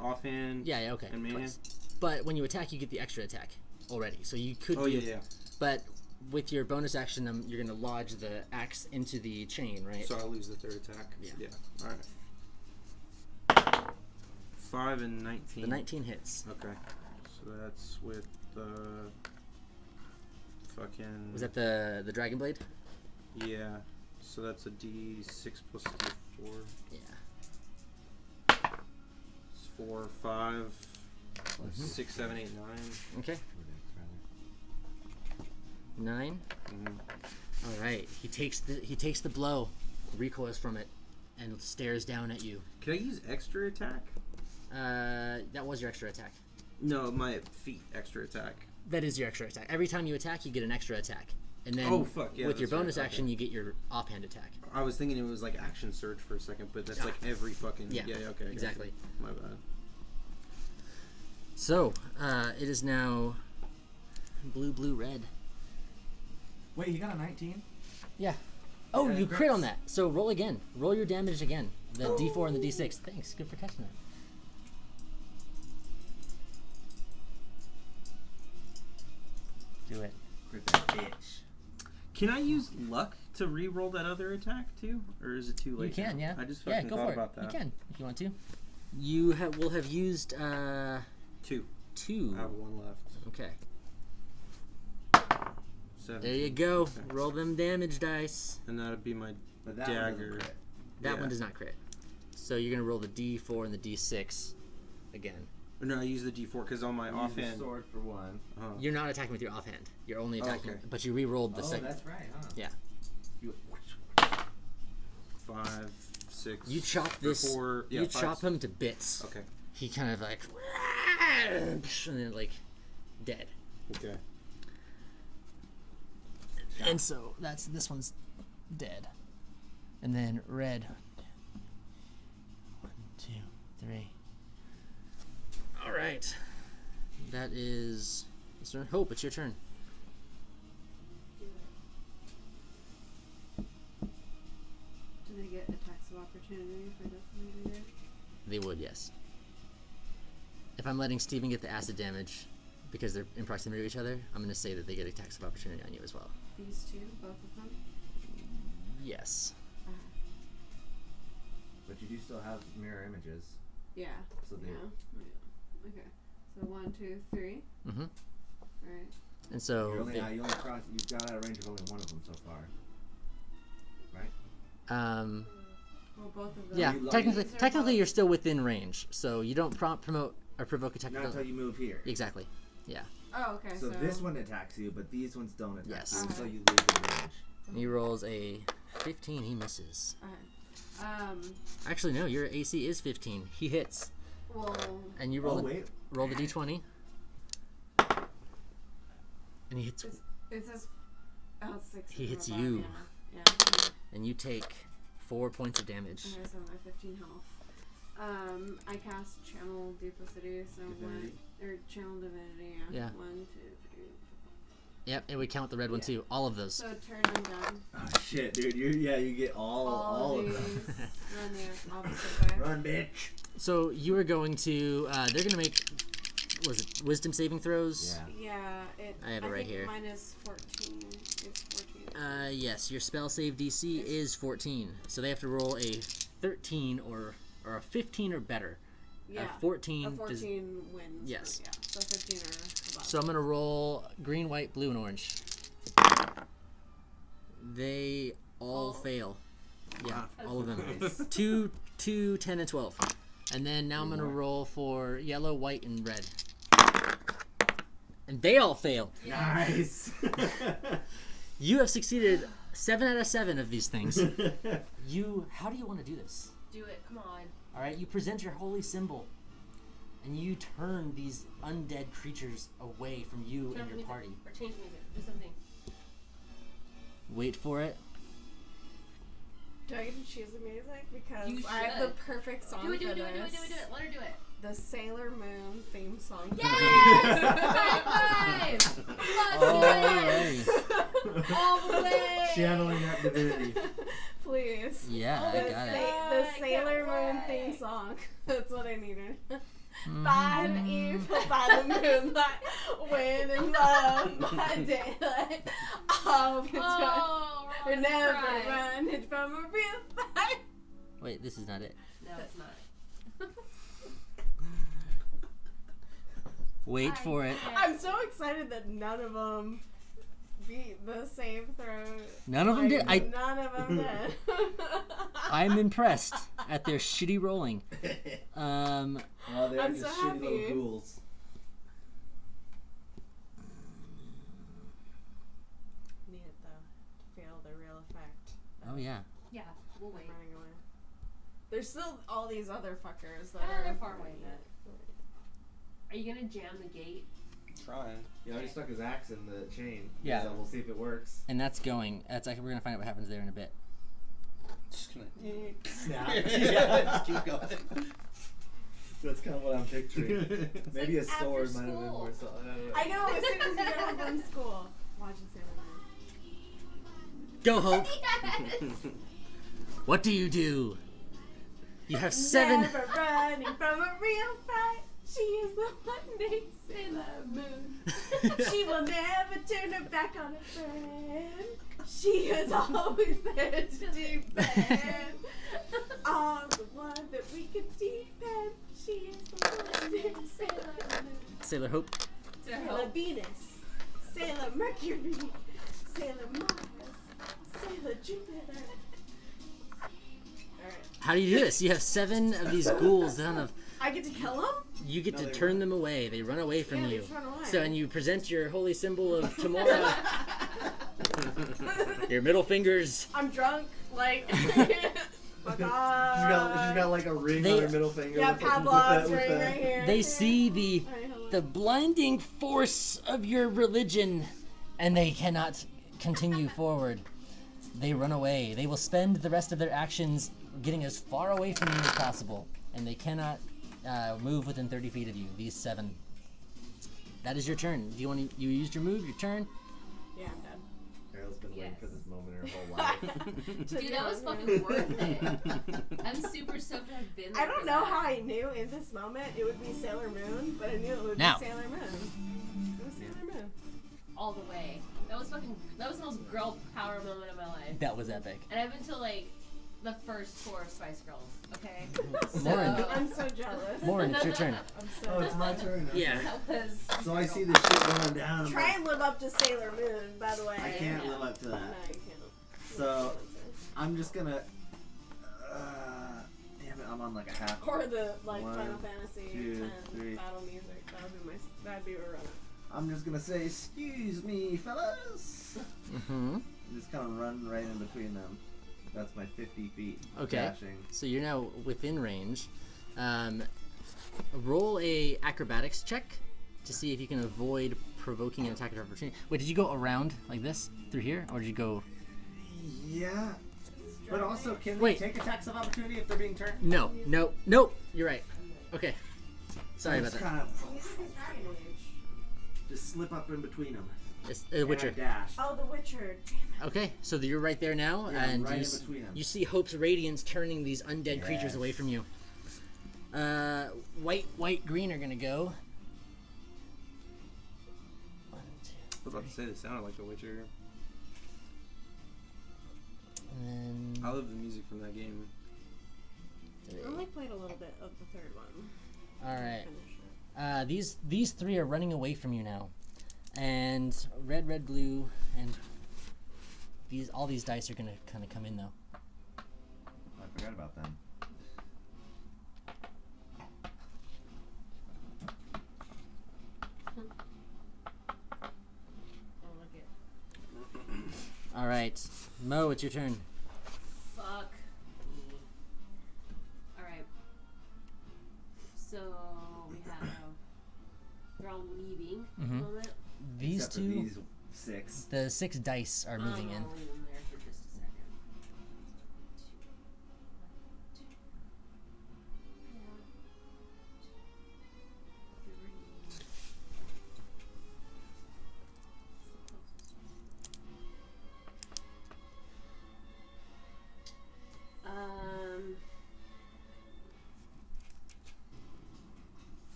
offhand. Yeah, okay. And mayhem? Twice. But when you attack, you get the extra attack already. So you could Oh do yeah. But with your bonus action, you're going to lodge the axe into the chain, right? So I'll lose the third attack. Yeah. All right. 5 and 19. The 19 hits. Okay. So that's with the fucking. Was that the Dragon Blade? Yeah. So that's a D6 plus D4. Yeah. It's 4, 5, 6, 7, 8, 9. Okay. 9. All right. He takes the blow, recoils from it, and stares down at you. Can I use extra attack? That was your extra attack. No, my feet extra attack. That is your extra attack. Every time you attack, you get an extra attack. And then Oh, fuck, yeah, with your that's right, bonus okay. action, you get your offhand attack. I was thinking it was like action surge for a second, but that's like every fucking. Yeah, okay. Gotcha. exactly. My bad. So, it is now blue, red. Wait, you got a 19? Yeah. Oh, Yeah, you crit crits. on that. So roll again. Roll your damage again. The D4 and the D6. Thanks. Good for catching that. Do it. Crit that bitch. Can I use luck to re-roll that other attack too, or is it too late? You can, now? yeah. I just yeah, fucking go thought for about it. that. You can if you want to. You will have used 2. 2. I have 1 left. Okay. 7. There you go. Okay. Roll them damage dice. And that'd be my But that one doesn't dagger. crit. That Yeah. one does not crit. So you're gonna roll the D4 and the D6 again. No, I use the D4 because on my You use the offhand. sword for 1. You're not attacking with your offhand. You're only Oh, attacking, okay. but you re-rolled the Oh, second. that's right, huh? Yeah. You, 5, 6. You chop or this. 4, yeah, you 5, chop him to bits. Okay. He kind of like, and then like, dead. Okay. And so this one's dead. And then red. 1, 2, 3. All right. That is Mr. Hope. It's your turn. Do they get attacks of opportunity for the meter? They would, yes. If I'm letting Steven get the acid damage because they're in proximity to each other, I'm going to say that they get attacks of opportunity on you as well. These two, both of them? Yes. but you do still have mirror images. Yeah. So they, Yeah. Okay. So 1, 2, 3. Mm-hmm. Alright. And so you've got out of range of only one of them so far. Right? Well, both of them. yeah, You love technically both- you're still within range, so you don't promote or provoke attack. Not until you move here. Exactly. Yeah. Oh, okay. So this one attacks you, but these ones don't attack Yes. you Okay. until you lose the range. He rolls a 15. He misses. Okay. Actually, no. Your AC is 15. He hits, Well. and you roll roll the d20, and he hits, It says. Oh, it's 6. He hits above, you. Yeah. and you take 4 points of damage. Okay, so my 15 health. I cast Channel Duplicity, so Divinity? Channel Divinity, Yeah. 1, 2, 3. Yep, and we count the red one Yeah. too. All of those. So turn I'm done. Oh shit, dude! You get all of of these. them. Run the opposite way. Run, bitch! So you are going to. They're going to make. Was it wisdom saving throws? Yeah. Yeah, I have it right think here. Mine is 14. It's 14. Yes, your spell save DC is 14. So they have to roll a 13 or a 15 or better. Yeah. A 14. A does- 14 wins. Yes. Yeah. So 15 or above. So I'm going to roll green, white, blue, and orange. They all fail. Yeah, all of them. Nice. 2, 10, and 12. And then now I'm going to more. roll for yellow, white, and red. And they all fail. Nice. You have succeeded 7 out of 7 of these things. How do you want to do this? Do it. Come on. All right, you present your holy symbol, and you turn these undead creatures away from you Turn and your music. party. Or change music. Do something. Wait for it. Do I get to choose the music? Because You I have the should. perfect song Do it. Do for it. Do it. Do it. this. Do it. Do it. Let her do it. The Sailor Moon theme song. Yes! High five! Let's All do right. it! All the way! Channeling that divinity. Please. Yeah, The, I got it. the I Sailor can't Moon theme wait. song. That's what I needed. Mm-hmm. By the evil, by the moonlight, when in love, by daylight, all the time. Oh, We're we're never crying. running from a real fight. Wait, this is not it. No, it's not. Wait for it. I'm so excited that none of them beat the save throw. None of them did. None of them did. I'm impressed at their shitty rolling. Oh, they're I'm just so shitty little happy. ghouls. Need it though to feel the real effect. Oh yeah. Yeah, we'll of wait. running away. There's still all these other fuckers that Ah, are they're far away yet. Are you gonna jam the gate? Trying. He already stuck his axe in the chain. Yeah. So we'll see if it works. And that's going. That's actually we're gonna find out what happens there in a bit. Just gonna. Snap. Yeah, just keep going. That's kind of what I'm picturing. Maybe like a sword after might have been school. more solid. I know, as soon as you get home from school. Watching Sailor Moon. Go Hope. Yes! What do? You have 7. Never running from a real fight. She is the one named Sailor Moon. She will never turn her back on her friend. She is always there to defend. All the one that we can defend. She is the one named Sailor Moon. Sailor Hope. Sailor Venus. Sailor Mercury. Sailor Mars. Sailor Jupiter. Alright. How do you do this? You have 7 of these ghouls. None of I get to kill him? you get No, to they turn run. them away. They run away from Yeah, they you. just run away. So and you present your holy symbol of Tamora. Your middle fingers. I'm drunk, like. Fuck She's off. got like a ring They- on her middle finger. Yeah, with the- Pavlov's with ring the- right here. They see the Alright, hold on. the blinding force of your religion, and they cannot continue forward. They run away. They will spend the rest of their actions getting as far away from you as possible, and they cannot move within 30 feet of you. These 7. That is your turn. Do you want to? You used your move. Your turn. Yeah, I'm dead. Carol's been waiting Yes. for this moment her whole life. Dude, that was fucking worth it. I'm super stoked to have been there. I don't for know that. how I knew in this moment it would be Sailor Moon, but I knew it would Now. be Sailor Moon. It was Sailor Moon. All the way. That was the most girl power moment of my life. That was epic. And I've been to like the first 4 Spice Girls, okay? Lauren. So, I'm so jealous. Lauren, it's your turn. I'm so Oh, it's my turn. Okay. Yeah. that was So I see this shit going down. I'm Try like, and live up to Sailor Moon, by the way. I can't live up to No, that. you can't. So I'm just gonna. Damn it! I'm on like a half. Or the like One, Final Fantasy 2, 10 3. battle music. That'd be a run. I'm just gonna say, "Excuse me, fellas." Mm-hmm. Just kind of run right in between them. That's my 50 feet. Okay. Dashing. So you're now within range. Roll a acrobatics check to see if you can avoid provoking an attack of opportunity. Wait, did you go around like this through here, or did you go? Yeah. But also, can Wait. they take attacks of opportunity if they're being turned? No, no, nope. You're right. Okay. Sorry about that. Kind of just slip up in between them. It's And I Witcher. dash. Oh, the Witcher. Damn Okay, so you're right there now, Yeah, and right you, in between 'em. you see Hope's radiance turning these undead creatures Yes. away from you. White, green are gonna go. 1, 2, I was about to say, this sounded like The Witcher. and I love the music from that game. then I only played a little bit of the third one. all right. Finish it. These three are running away from you now, and red, blue, and all these dice are gonna kind of come in though. I forgot about them. Oh, look it. All right, Mo, it's your turn. Fuck me. Alright. So we have. They're all leaving at the moment. These Except for two, these 6. the 6 dice are moving in. I'll leave them there for just a second.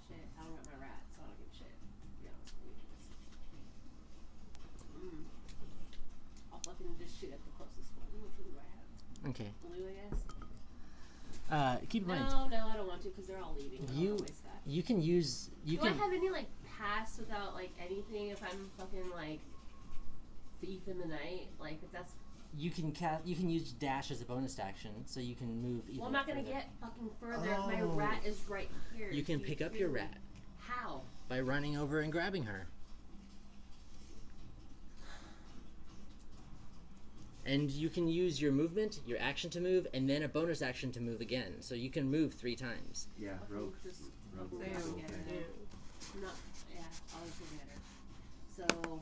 Shit, I don't got my rat, so I don't give a shit. To be honest with you. I'll fucking just shoot at the closest one. Which one do I have? Okay. Blue, I guess. Keep in mind, No, I don't want to because they're all leaving. I don't you wanna waste that. you can use you Do I can have any like pass without like anything if I'm fucking like thief in the night? Like if that's you can use dash as a bonus action, so you can move. Even well, I'm not gonna further. get fucking further. if My Oh. rat is right here. You can Do pick up your hear me? rat How? by running over and grabbing her. And you can use your movement, your action to move, and then a bonus action to move again. So you can move 3 times. Yeah, Fucking rogue. Just Rogue. fucking is get okay. her. I'm not. Yeah, I'll just get her. So.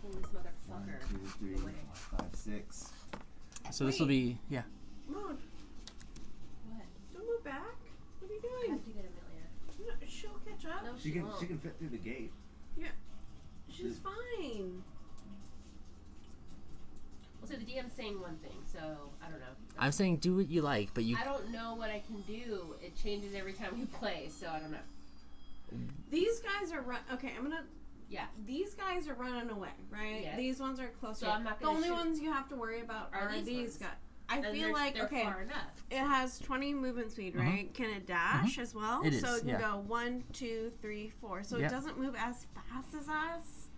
Fucking this 1, motherfucker. 2, 3, away. 4, 5, 6. So this will be Come on, What? don't move back. What are you I doing? have to get Amelia. No, she'll catch up. No, She can won't. she can fit through the gate. She's fine. Well, so the DM's saying one thing, so I don't know. I'm saying do what you like, but you I don't know what I can do. It changes every time we play, so I don't know. These guys are Okay, I'm gonna. Yeah. These guys are running away, right? Yeah. These ones are closer. So I'm not the gonna only shoot- ones you have to worry about Are are these these ones. guys. I And feel they're- like they're okay, far enough. it has 20 movement speed, right? Can it dash as well? It is, so it can yeah. go 1, 2, 3, 4. So Yep. it doesn't move as fast as us.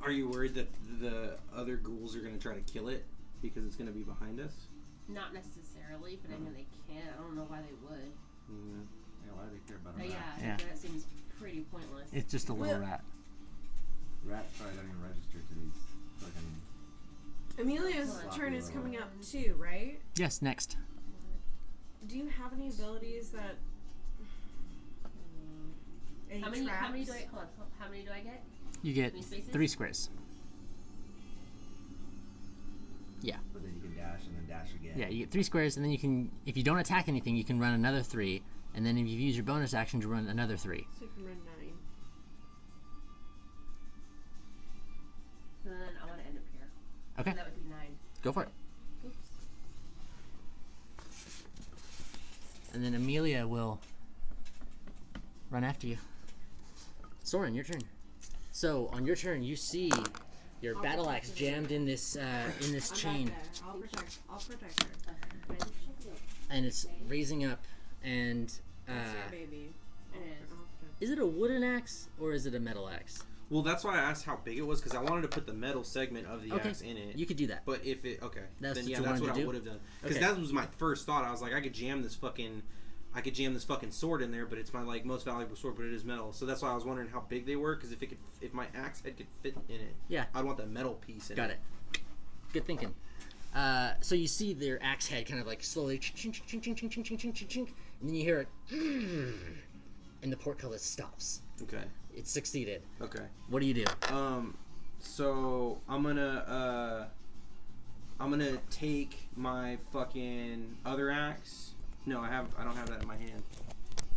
Are you worried that the other ghouls are going to try to kill it because it's going to be behind us? Not necessarily, but I know they can. I don't know why they would. Yeah. Yeah, why do they care about a But rat? yeah, Yeah. that seems pretty pointless. it's just a little rat. Rats probably don't even register to these fucking. Amelia's Sloppy turn is little coming up too, right? Yes, next. Do you have any abilities that? Any How many do I traps? hold on, how many do I get? You get Any spaces? 3 squares. But then you can dash and then dash again. Yeah, you get 3 squares, and then you can, if you don't attack anything, you can run another 3, and then if you use your bonus action to run another 3. So you can run 9. So then I want to end up here. Okay, So that would be 9. go for it. Oops. And then Amelia will run after you. Soren, your turn. So on your turn, you see your I'll battle protect axe her. jammed in this chain, I'll protect her. Ready? and it's raising up. And That's your baby. It is. I'll protect is it a wooden axe or is it a metal axe? Well, that's why I asked how big it was because I wanted to put the metal segment of the Okay. axe in it. You could do that. But if it That's then what yeah, you that's wanted what to I do? would have done because Okay. that was my first thought. I was like, I could jam this fucking sword in there, but it's my like most valuable sword, but it is metal. So that's why I was wondering how big they were because if my axe head could fit in it, Yeah. I'd want that metal piece in Got it. Good thinking. So you see their axe head kind of like slowly chink, chink, chink, chink, chink, chink, chink, chink, chink, chink, and then you hear it, and the portcullis stops. Okay. It succeeded. Okay. What do you do? So I'm gonna take my fucking other axe. No, I don't have that in my hand.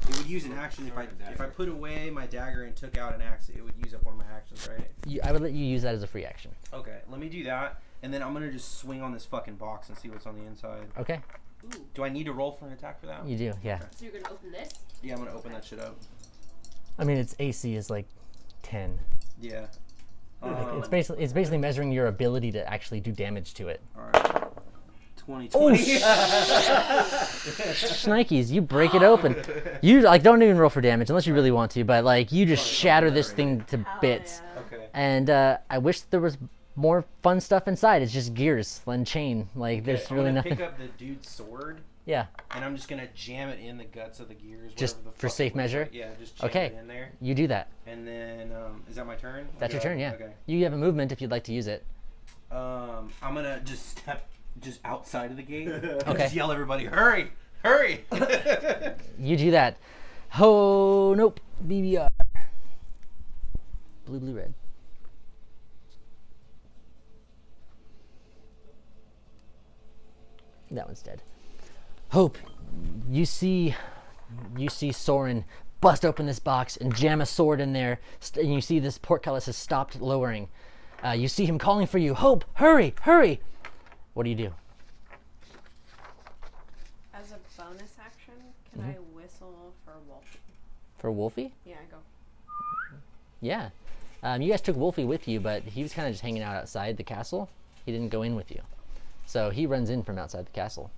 It would use an action if I put away my dagger and took out an axe. It would use up one of my actions, right? I would let you use that as a free action. Okay, let me do that, and then I'm gonna just swing on this fucking box and see what's on the inside. Okay. Ooh. Do I need to roll for an attack for that? You do, yeah. So you're gonna open this? Yeah, I'm gonna open that shit up. I mean, its AC is like 10. Yeah. It's basically measuring your ability to actually do damage to it. All right. 20. Oh, Shnikes, you break it open. You like don't even roll for damage unless you really want to, but like you just shatter this thing to bits. Yeah. Okay. And I wish there was more fun stuff inside. It's just gears and chain. Like there's I'm really gonna nothing. pick up the dude's sword, Yeah. and I'm just gonna jam it in the guts of the gears. Just whatever the for fuck safe it looks measure? like. Yeah, just jam Okay. it in there. You do that. And then, is that my turn? That's your turn. Yeah. Okay. You have a movement if you'd like to use it. I'm gonna just step just outside of the gate. And Okay. Just yell everybody, hurry, hurry! You do that. Oh nope. BBR. Blue, red. That one's dead. Hope, you see Soren bust open this box and jam a sword in there, and you see this portcullis has stopped lowering. You see him calling for you. Hope, hurry, hurry! What do you do? As a bonus action, can I whistle for Wolfie? For Wolfie? Yeah, go. Yeah. You guys took Wolfie with you, but he was kind of just hanging out outside the castle. He didn't go in with you. So he runs in from outside the castle.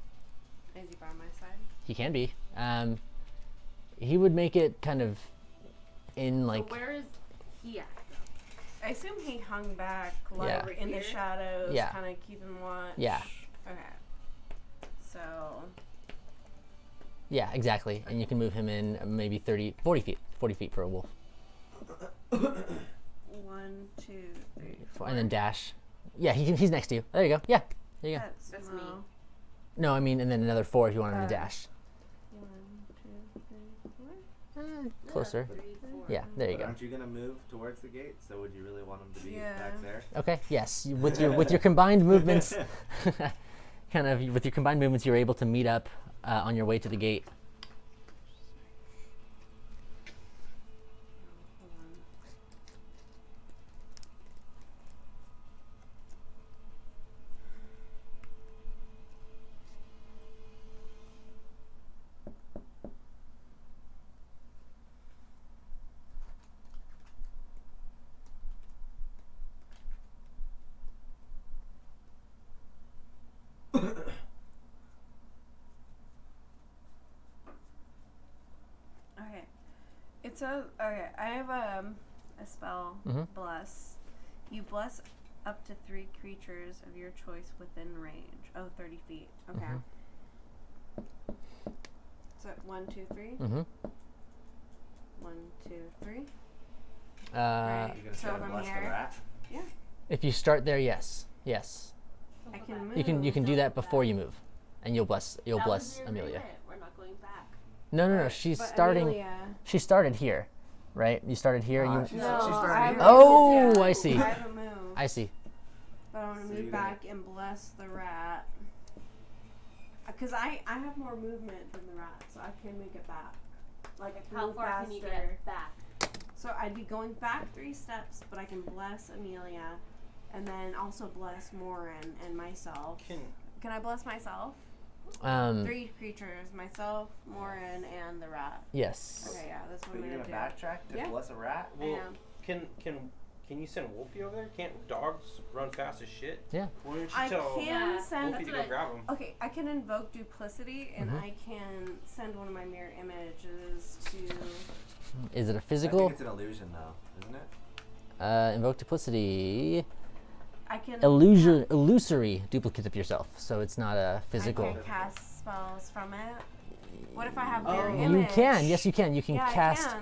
Is he by my side? He can be. He would make it kind of in like... But where is he at? I assume he hung back lower Yeah. in the shadows, Yeah. kind of keeping watch. Yeah. Okay. So, Yeah, exactly. And you can move him in maybe 40 feet. 40 feet for a wolf. 1, 2, 3, 4. And then dash. Yeah, he's next to you. There you go. Yeah, there you go. That's me. small. No, I mean, and then another 4 if you want him to dash. 1, 2, 3, 4. Closer. 3, 4. Yeah, there you But go. aren't you gonna move towards the gate? So would you really want him to be Yeah. back there? Okay, yes. With your combined movements, kind of, with your combined movements, you're able to meet up on your way to the gate. Hold on. Okay. It says, okay, I have a spell, Mhm. bless. You bless up to 3 creatures of your choice within range. Oh, 30 feet. Okay. Mhm. So 1, 2, 3. Mm-hmm. 1, 2, 3. Right. You gonna So try if to I'm bless the here- rat? If you start there, yes. I can move. You can do that before you move, and you'll bless That was bless your Amelia. agreement. We're not going back. No. She's But starting. Amelia, She started here, right? You started here. Oh, You. she's- no, she's starting I haven't here. Oh, moved yet. I see. I haven't moved. I see. But I want to So move you're gonna- back and bless the rat. Because I have more movement than the rat, so I can make it back. Like, I can How move far faster. can you get back? So I'd be going back 3 steps, but I can bless Amelia, and then also bless Morin and myself. Can I bless myself? 3 creatures, myself, Morin, and the rat. Yes. Okay, yeah, that's what But I'm you're gonna gonna do. backtrack to Yeah. bless a rat? I am. Can you send Wolfie over there? Can't dogs run fast as shit? Yeah. Why don't you I tell can Yeah, send. Wolfie to go that's grab him? Okay, I can invoke duplicity, and Mhm. I can send one of my mirror images to. Is it a I physical? think it's an illusion though, isn't it? Invoke duplicity. I can. Illusory duplicate of yourself, so it's not a physical. I can cast spells from it. What if I have Oh, mirror you image? You can. Yes, you can. You can Yeah, cast.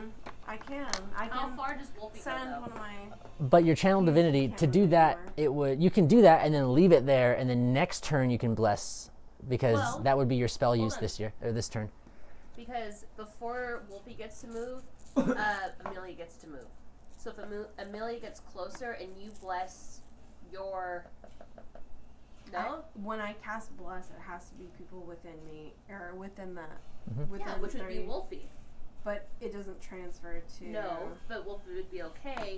I can. I How can far does Wolfie go send though? one of my. But your channel Use divinity the to camera do that, anymore. it would. You can do that and then leave it there, and then next turn you can bless, because Well, that would be your spell hold use on. this year or this turn. Because before Wolfie gets to move, Amelia gets to move. So if Amelia gets closer and you bless your... No? When I cast bless, it has to be people within me, or within the... Mhm. Within Yeah, which would 30, be Wolfie. But it doesn't transfer to... No, but Wolfie would be okay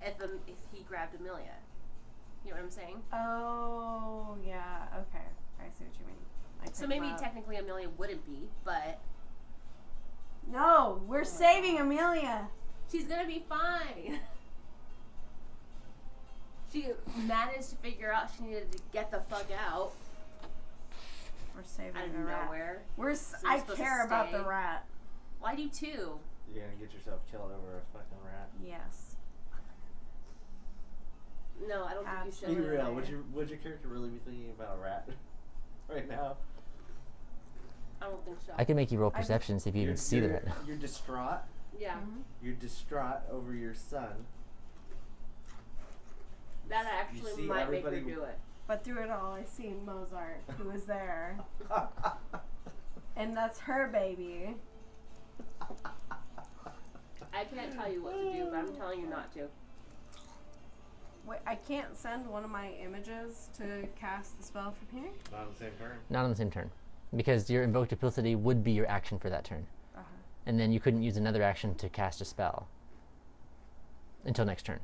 if he grabbed Amelia. You know what I'm saying? Oh, yeah, okay. I see what you mean. I So picked maybe him up. technically Amelia wouldn't be, but No, we're saving Amelia. she's gonna be fine. She managed to figure out she needed to get the fuck out We're saving out of the rat. nowhere. We're So I you're supposed to care about the stay. rat. Well, I do too. You're gonna get yourself killed over a fucking rat. Yes. No, I don't think you should. Be Absolutely. real. Would your character really be thinking about a rat right now? I don't think so. I can make you roll perception, see if you even see the rat. You're distraught. Yeah, You're distraught over your son. that actually see might make her everybody- do it. But through it all, I see Mozart, who is there. And that's her baby. I can't tell you what to do, but I'm telling you not to. Wait, I can't send one of my images to cast the spell from here? Not on the same turn. Not on the same turn. Because your invoke duplicity would be your action for that turn. Uh-huh. And then you couldn't use another action to cast a spell until next turn.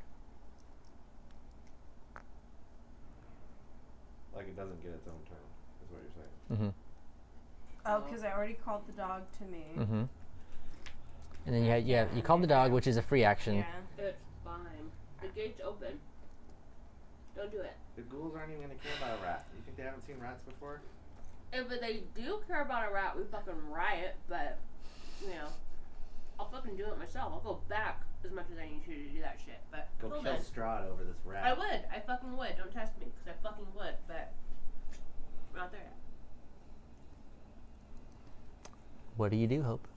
Like it doesn't get its own turn, is what you're saying. Mm-hmm. Oh, because I already called the dog to me. Mm-hmm. And then you called the dog, which is a free action. Yeah. It's fine. The gate's open. Don't do it. The ghouls aren't even gonna care about a rat. You think they haven't seen rats before? If they do care about a rat, we fucking riot, but, you know, I'll fucking do it myself. I'll go back as much as I need to do that shit, but Go till kill then, Strahd over this rat. I would. I fucking would. Don't test me, because I fucking would, but we're not there yet. What do you do, Hope?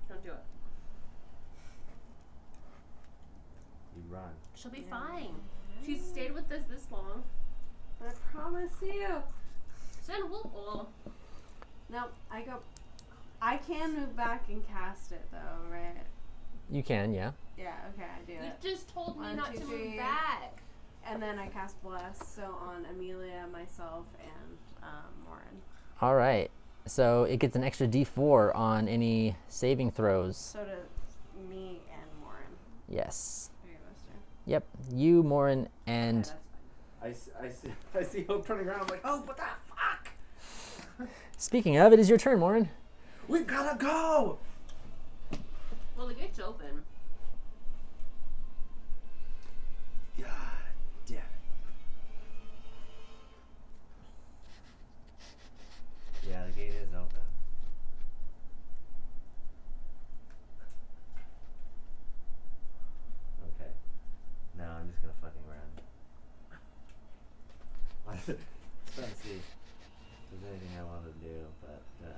Don't do it. You run. She'll be Yeah. fine. She's stayed with us this long. I promise you. Then we'll No, I can move back and cast it though, right? You can, yeah. Yeah, okay, I do You it. just told me 1, not 2, to 3. move back. And then I cast Bless, so on Amelia, myself, and Morin. All right. So it gets an extra D4 on any saving throws. So to me and Morin. Yes. There you go, Stu. Yep. You, Morin, and Okay, that's fine. I see Hope turning around. I'm like, oh, what the fuck? speaking of, it is your turn, Morin. We gotta go. Well, the gate's open. God damn it. Yeah, the gate is open. Okay. Now I'm just gonna fucking run. I was trying to see if there's anything I want to do, but yeah.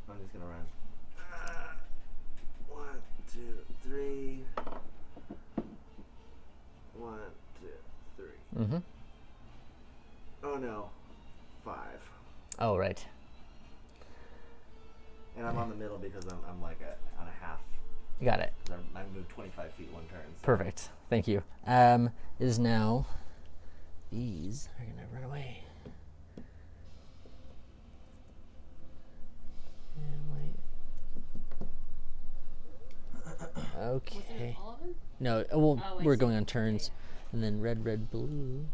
I'm just gonna run. 1, 2, 3. 1, 2, 3. Mm-hmm. Oh no. 5. Oh, right. And I'm on the middle because I'm like on a half. You got it. 'Cause I moved 25 feet one turn. So. Perfect. Thank you. It is now. These are gonna run away. And wait. Wasn't Okay. it all of them? No, well, Oh, I we're see. going on turns, and then red, red, blue.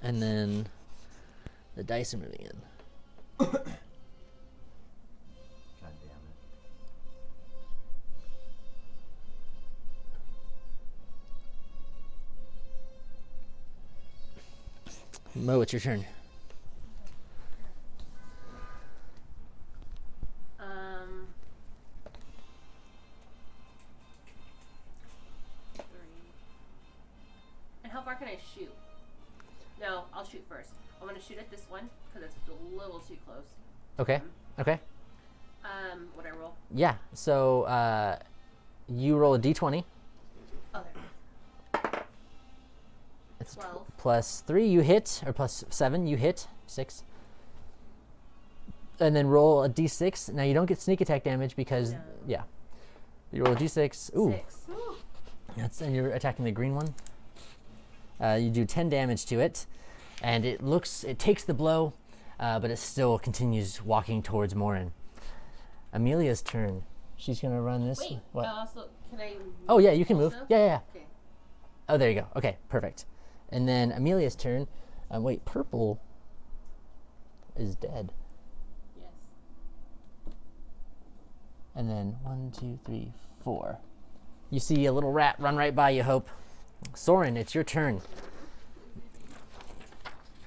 And then the dice are moving in. God damn it. Mo, it's your turn. And how far can I shoot? No, I'll shoot first. I'm gonna shoot at this one because it's a little too close. Okay. Okay. What I roll? Yeah. So you roll a d20. Oh, there. It's 12. plus 3, you hit, or plus 7, you hit. 6. And then roll a d6. Now you don't get sneak attack damage because No. yeah. You roll a d6. Ooh. 6. And you're attacking the green one. You do 10 damage to it, and it takes the blow, but it still continues walking towards Morin. Amelia's turn. She's gonna run this. Wait, What? also, can I Oh yeah, you can move. also? Yeah. Okay. Oh, there you go. Okay, perfect. And then Amelia's turn. Wait, purple is dead. Yes. And then 1, 2, 3, 4. You see a little rat run right by you, Hope. Soren, it's your turn.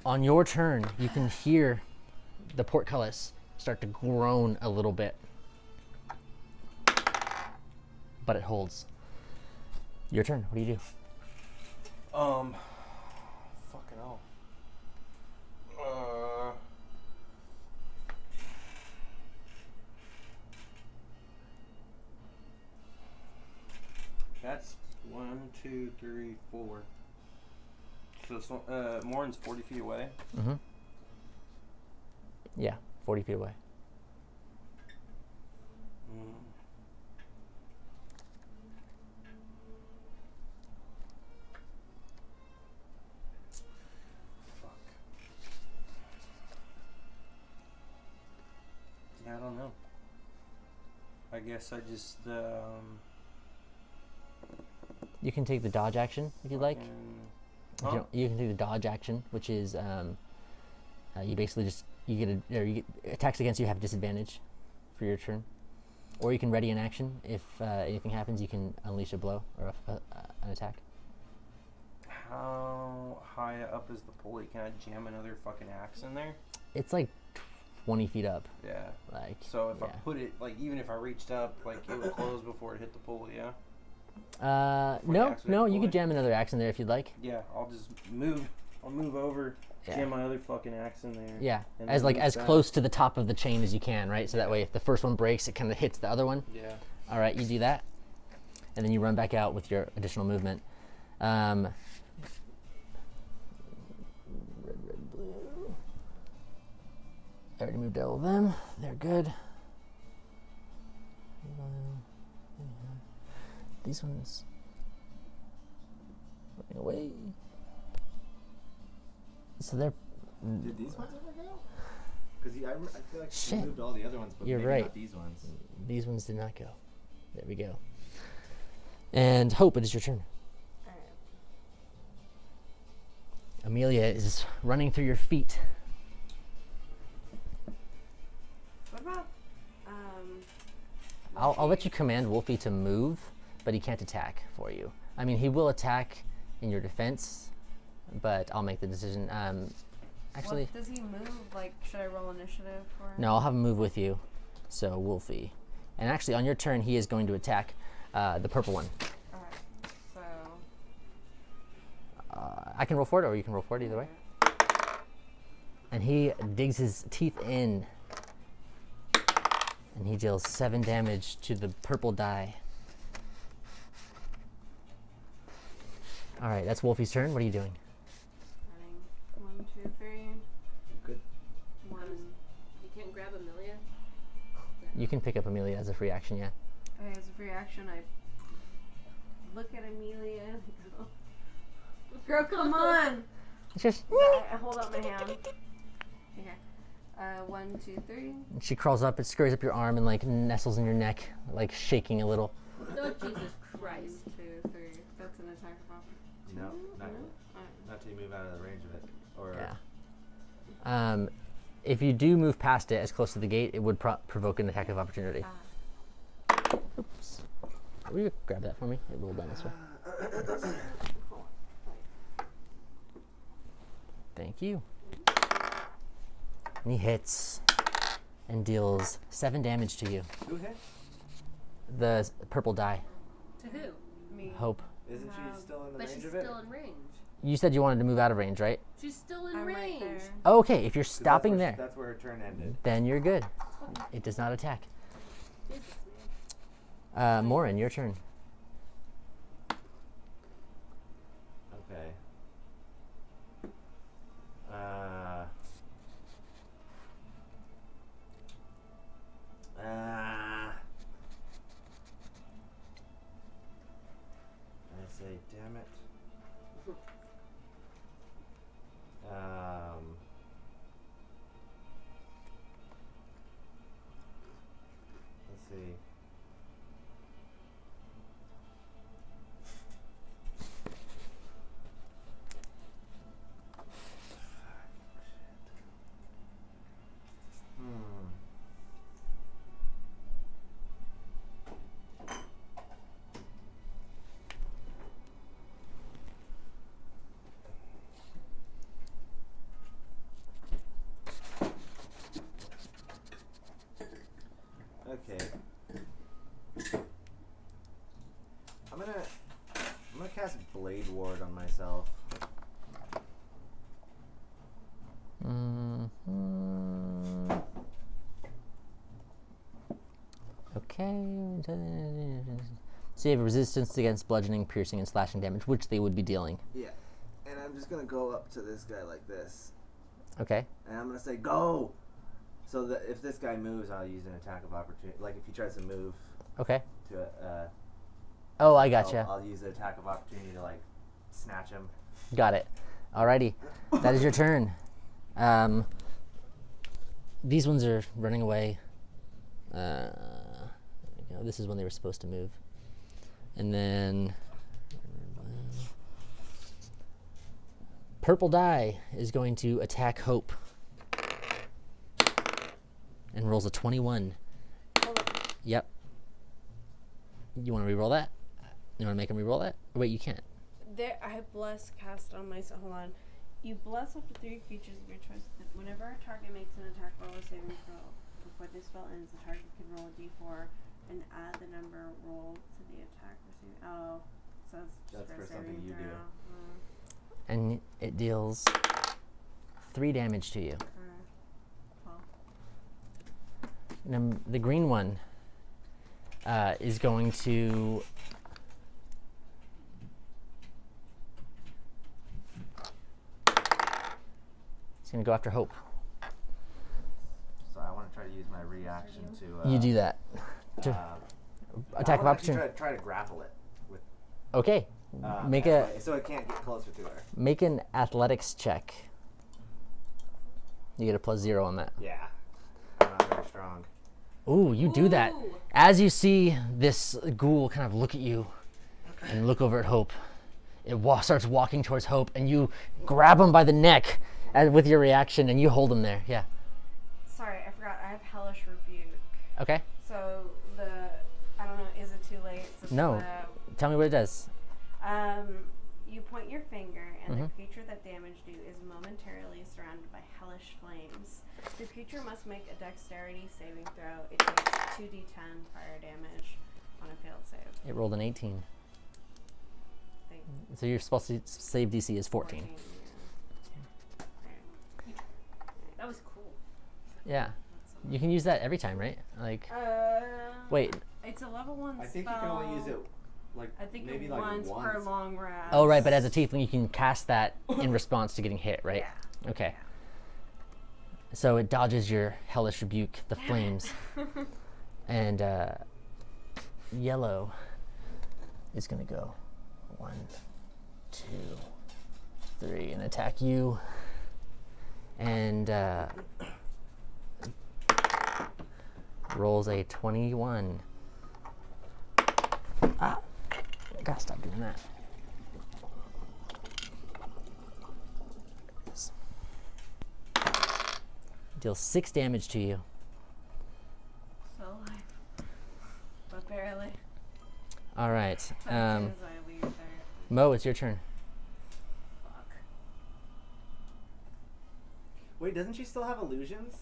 On your turn, you can hear the portcullis start to groan a little bit. But it holds. Your turn. What do you do? Fucking hell. That's 1, 2, 3, 4. So Morin's 40 feet away. Mm-hmm. Yeah, 40 feet away. Fuck. Yeah, I don't know. I guess I just You can take the dodge action if you'd like. If you Huh? don't- You can do the dodge action, which is you basically you get attacks against you have disadvantage for your turn, or you can ready an action if anything happens. You can unleash a blow or an attack. How high up is the pulley? Can I jam another fucking axe in there? It's like 20 feet up. Yeah. Like So if I yeah. put it, like, even if I reached up, like, it would close before it hit the pulley, yeah? For the No, axe with no, the you pulley? could jam another axe in there if you'd like. Yeah, I'll just move. I'll move over, Yeah. jam my other fucking axe in there. Yeah, And as then like move as back. close to the top of the chain as you can, right? So that way, if the first one breaks, it kind of hits the other one. Yeah. All right, you do that, and then you run back out with your additional movement. Red, blue. I already moved all of them. They're good. These ones running away. So they're Did these ones ever go? Because I feel like Shit. you moved all the other ones, but You're maybe right. not these ones. These ones did not go. There we go. And Hope, it is your turn. Amelia is running through your feet. What about I'll let you command Wolfie to move, but he can't attack for you. I mean, he will attack in your defense, but I'll make the decision. Actually, What, does he move? Like, should I roll initiative for him? no, I'll have him move with you. So Wolfie, and actually on your turn, he is going to attack the purple one. Alright, so. I can roll for it, or you can roll for it either way. And he digs his teeth in, and he deals 7 damage to the purple die. All right, that's Wolfie's turn. What are you doing? Running. 1, 2, 3. Good. 1. You can't grab Amelia? You can pick up Amelia as a free action, yeah. Okay, as a free action, I look at Amelia and go, girl, come on! It's just I hold out my hand. Okay. 1, 2, 3. she crawls up, it scurries up your arm and like nestles in your neck, like shaking a little. Oh, Jesus Christ. 1, 2, 3. That's an attack of opportunity. No, not, Alright. not till you move out of the range of it. Or Yeah. If you do move past it as close to the gate, it would provoke an attack of opportunity. Oops. Will you grab that for me? It rolled down this way. Thank you. And he hits and deals 7 damage to you. who hit? The purple die. To who? Me. Hope. Isn't she still in the But range she's of it? still in range. You said you wanted to move out of range, right? She's still in I'm right range. there. Okay, if you're 'Cause stopping that's where there, That's where her turn ended. then you're good. It does not attack. Morin, your turn. Okay. I say, damn it. Let's see. Hmm. Okay. I'm gonna cast Blade Ward on myself. Okay. So you have resistance against bludgeoning, piercing, and slashing damage, which they would be dealing. Yeah. And I'm just gonna go up to this guy like this. Okay. And I'm gonna say, go! So that if this guy moves, I'll use an attack of opportunity. Like if he tries to move Okay. to Oh, I gotcha. I'll use the attack of opportunity to like snatch him. Got it. Alrighty. That is your turn. These ones are running away. This is when they were supposed to move. And then Purple Die is going to attack Hope. And rolls a 21. Yep. You want to re-roll that? You want to make him re-roll that? Or wait, you can't. There, I have bless cast on myself. Hold on. You bless up to 3 creatures of your choice. Whenever a target makes an attack roll or saving throw before this spell ends, the target can roll a d4 and add the number rolled to the attack or saving. Oh, so it's That's for for something saving you throw. do. And it deals 3 damage to you. The green one is going to go after Hope. So I want to try to use my reaction to. You do that. Attack of opportunity. Try to grapple it with. Okay. So it can't get closer to her. Make an athletics check. You get a +0 on that. Yeah. I'm not very strong. Ooh, you do that. Ooh. As you see this ghoul kind of look at you and look over at Hope, it starts walking towards Hope, and you grab him by the neck with your reaction, and you hold him there. Yeah. Sorry, I forgot. I have Hellish Rebuke. Okay. So I don't know, is it too late? No. Tell me what it does. You point your finger, and Mhm. the creature that damaged you is momentarily surrounded by hellish flames. The creature must make a dexterity saving throw. It takes 2d10 fire damage on a failed save. It rolled an 18. So your spell save DC is 14. That was cool. Yeah. You can use that every time, right? Like, wait. It's a level 1 I spell. think you can only use it like I think maybe once like per long rest. Oh, right, but as a tiefling, you can cast that in response to getting hit, right? Yeah. Okay. So it dodges your hellish rebuke, the flames. And yellow is going to go 1, 2, 3 and attack you. And rolls a 21. Ah, I gotta stop doing that. Deals 6 damage to you. So alive. But barely. All right. But as soon as I leave there. Mo, it's your turn. Fuck. Wait, doesn't she still have illusions?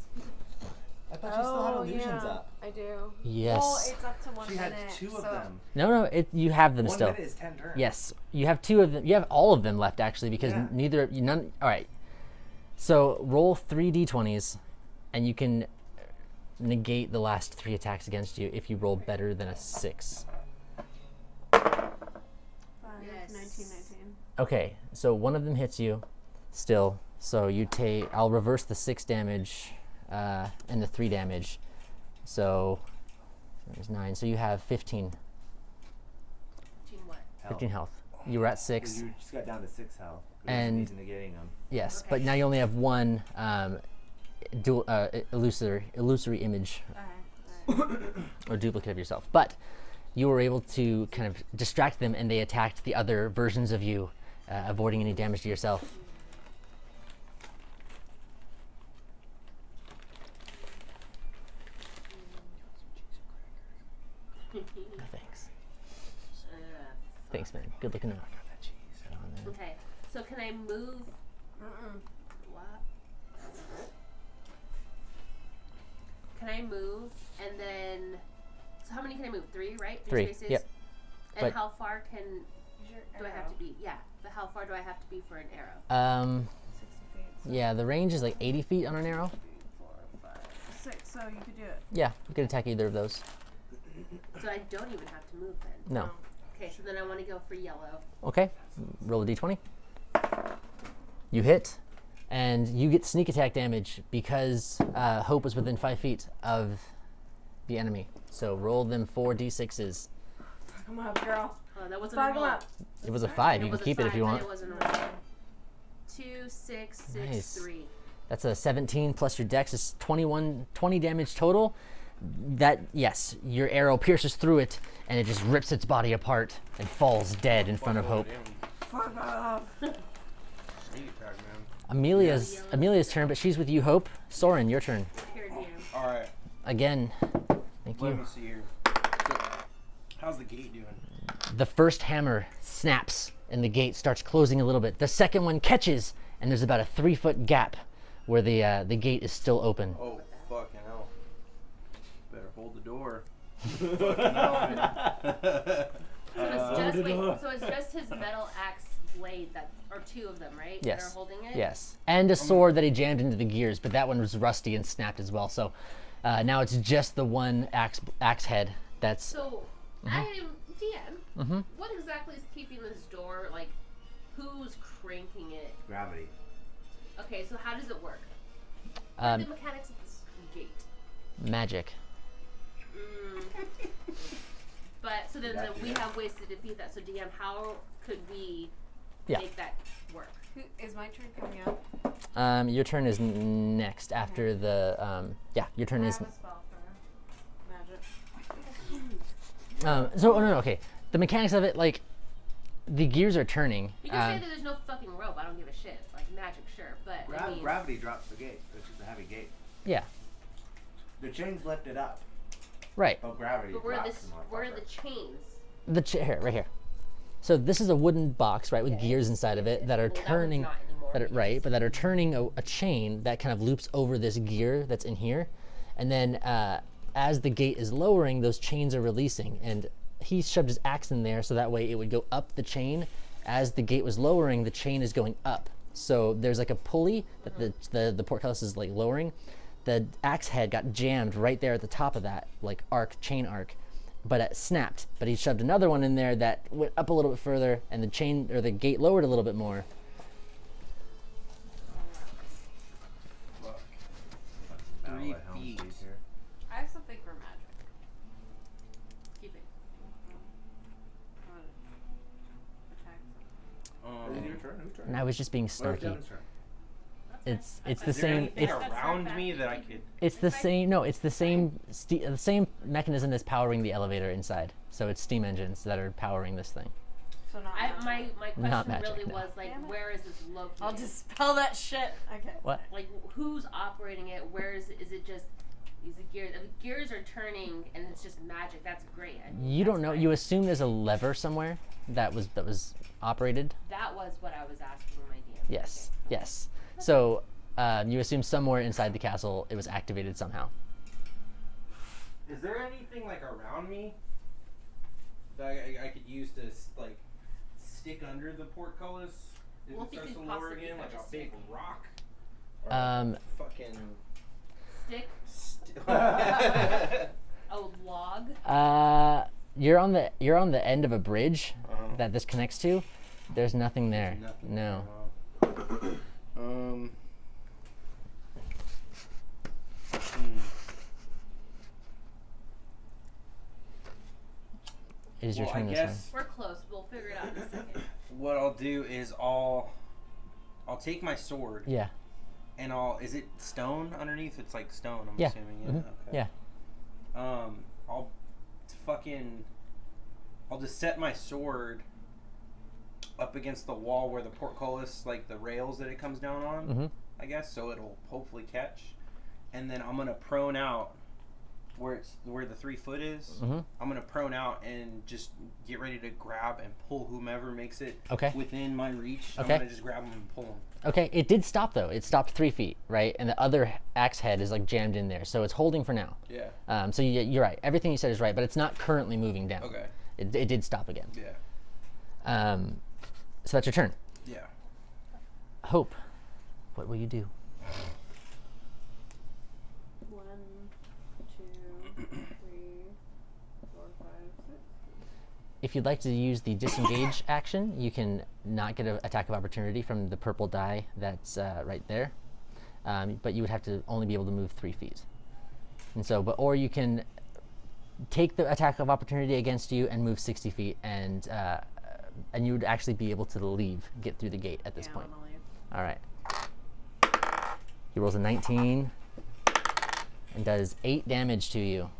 I thought she still had illusions up. I do. Yes. Well, it's up to 1 She minute. had 2 of so them. No, you have them 1 still. minute is 10 turns. Yes, you have 2 of them. You have all of them left actually, because Yeah. none. All right. So roll 3 d20s, and you can negate the last 3 attacks against you if you roll better than a 6. 5, Yes. 19. Okay, so one of them hits you still. So you take, I'll reverse the 6 damage and the 3 damage. So there's 9. So you have 15 what? 15 health. You were at 6. You just got down to 6 health. And- he's negating them. Yes, Okay. but now you only have one dual illusory image Alright. or duplicate of yourself. But you were able to kind of distract them, and they attacked the other versions of you, avoiding any damage to yourself. Oh, thanks. Thanks, man. Good looking out. Okay, so can I move? What? Can I move and then? So how many can I move? 3, right? 3, spaces. yep. And But- how far do I have to be? Yeah, but how far do I have to be for an arrow? 60 feet. Yeah, the range is like 80 feet on an arrow. 4, 5, 6. So you could do it. Yeah, you can attack either of those. So I don't even have to move then. No. Okay, so then I want to go for yellow. Okay, roll a d20. You hit, and you get sneak attack damage because Hope was within 5 feet of the enemy. So roll them 4d6s. Come on, girl. Oh, that wasn't Fuck a 'em roll. up. It was a 5. You It can was a keep it if 5, you then want. It wasn't a roll. 2, 6, 6, Nice. 3. That's a 17 plus your dex is 20 damage total. That, yes, your arrow pierces through it, and it just rips its body apart and falls dead in front of Hope. Fuck off. Amelia's turn, but she's with you, Hope. Soren, your turn. Here, DM. All right. Again, thank Let you. me see here. So, how's the gate doing? The first hammer snaps, and the gate starts closing a little bit. The second one catches, and there's about a 3-foot gap where the gate is still open. Oh, fucking hell. Better hold the door. So it's just his metal axe blade that, or 2 of them, right? That are Yes. holding it? Yes. And a sword that he jammed into the gears, but that one was rusty and snapped as well. So now it's just the one axe head that's. So, I am DM. What exactly is keeping this door, like, who's cranking it? Gravity. Okay, so how does it work? What are the mechanics of this gate? Magic. But, so then we have ways to defeat that. So, DM, how could we Yeah. make that work? Is my turn coming up? Your turn is next after the. Yeah, your turn I is. have a spell for magic. No, okay. The mechanics of it, like, the gears are turning. You can say that there's no fucking rope. I don't give a shit. Like, magic, sure. But, I mean, Gravity drops the gate, which is a heavy gate. Yeah, The chain's lifted up, right. but gravity but where drops the, the where are the motherfucker. chains? Here, right here. So this is a wooden box, right, with gears inside of it that are Well, that one's turning. not anymore, That are, because- right, but that are turning a chain that kind of loops over this gear that's in here, and then as the gate is lowering, those chains are releasing, and he shoved his axe in there so that way it would go up the chain. As the gate was lowering, the chain is going up. So there's like a pulley that the portcullis is like lowering. The axe head got jammed right there at the top of that like chain arc, but it snapped. But he shoved another one in there that went up a little bit further, and the chain or the gate lowered a little bit more. Fuck. Battle 3 at Helm's feet. Deep here. I have something for magic. Keep it. Attack. Is it your turn? Whose turn? And I was just being Oh, it's snarky. Devin's turn. It's the Is there same. anything It's around me that I could? It's the same. No, it's the same. The same mechanism that's powering the elevator inside. So it's steam engines that are powering this thing. So not My Not question magic, really no. was like, Damn it. where is this located? I'll dispel that shit. Okay. What? Like, who's operating it? Where is it? Is it just these gears? If the gears are turning and it's just magic, that's great. I mean, You don't that's know. fine. You assume there's a lever somewhere that was operated. That was what I was asking my DM. Yes. Yes. So you assume somewhere inside the castle it was activated somehow. Is there anything like around me that I could use to like stick under the portcullis if Well, it if you starts to could lower possibly again, like catch a a big stick. rock? Or Um, fucking. Stick. A log? You're on the end of a bridge Uh-huh. that this connects to. There's nothing there. nothing No. It is your Well, turn I this time. guess We're close. We'll figure it out in a second. what I'll do is I'll take my sword Yeah. and is it stone underneath? It's like stone, I'm Yeah. assuming. Yeah. Mhm. Okay. Yeah. I'll just set my sword up against the wall where the portcullis, like the rails that it comes down on, Mhm. I guess, so it'll hopefully catch. And then I'm gonna prone out where the 3 foot is. Mhm. I'm gonna prone out and just get ready to grab and pull whomever makes it Okay. within my reach. Okay. I'm gonna just grab them and pull them. Okay. It did stop though. It stopped 3 feet, right? And the other axe head is like jammed in there, so it's holding for now. Yeah. So you're right. Everything you said is right, but it's not currently moving down. Okay. It did stop again. Yeah. So that's your turn. Yeah. Hope. What will you do? 1, 2, 3, 4, 5, 6. If you'd like to use the disengage action, you can not get an attack of opportunity from the purple die that's right there. But you would have to only be able to move 3 feet. And so, or you can take the attack of opportunity against you and move 60 feet, and you would actually be able to get through the gate at this point. I'm gonna leave. All right. He rolls a 19 and does 8 damage to you.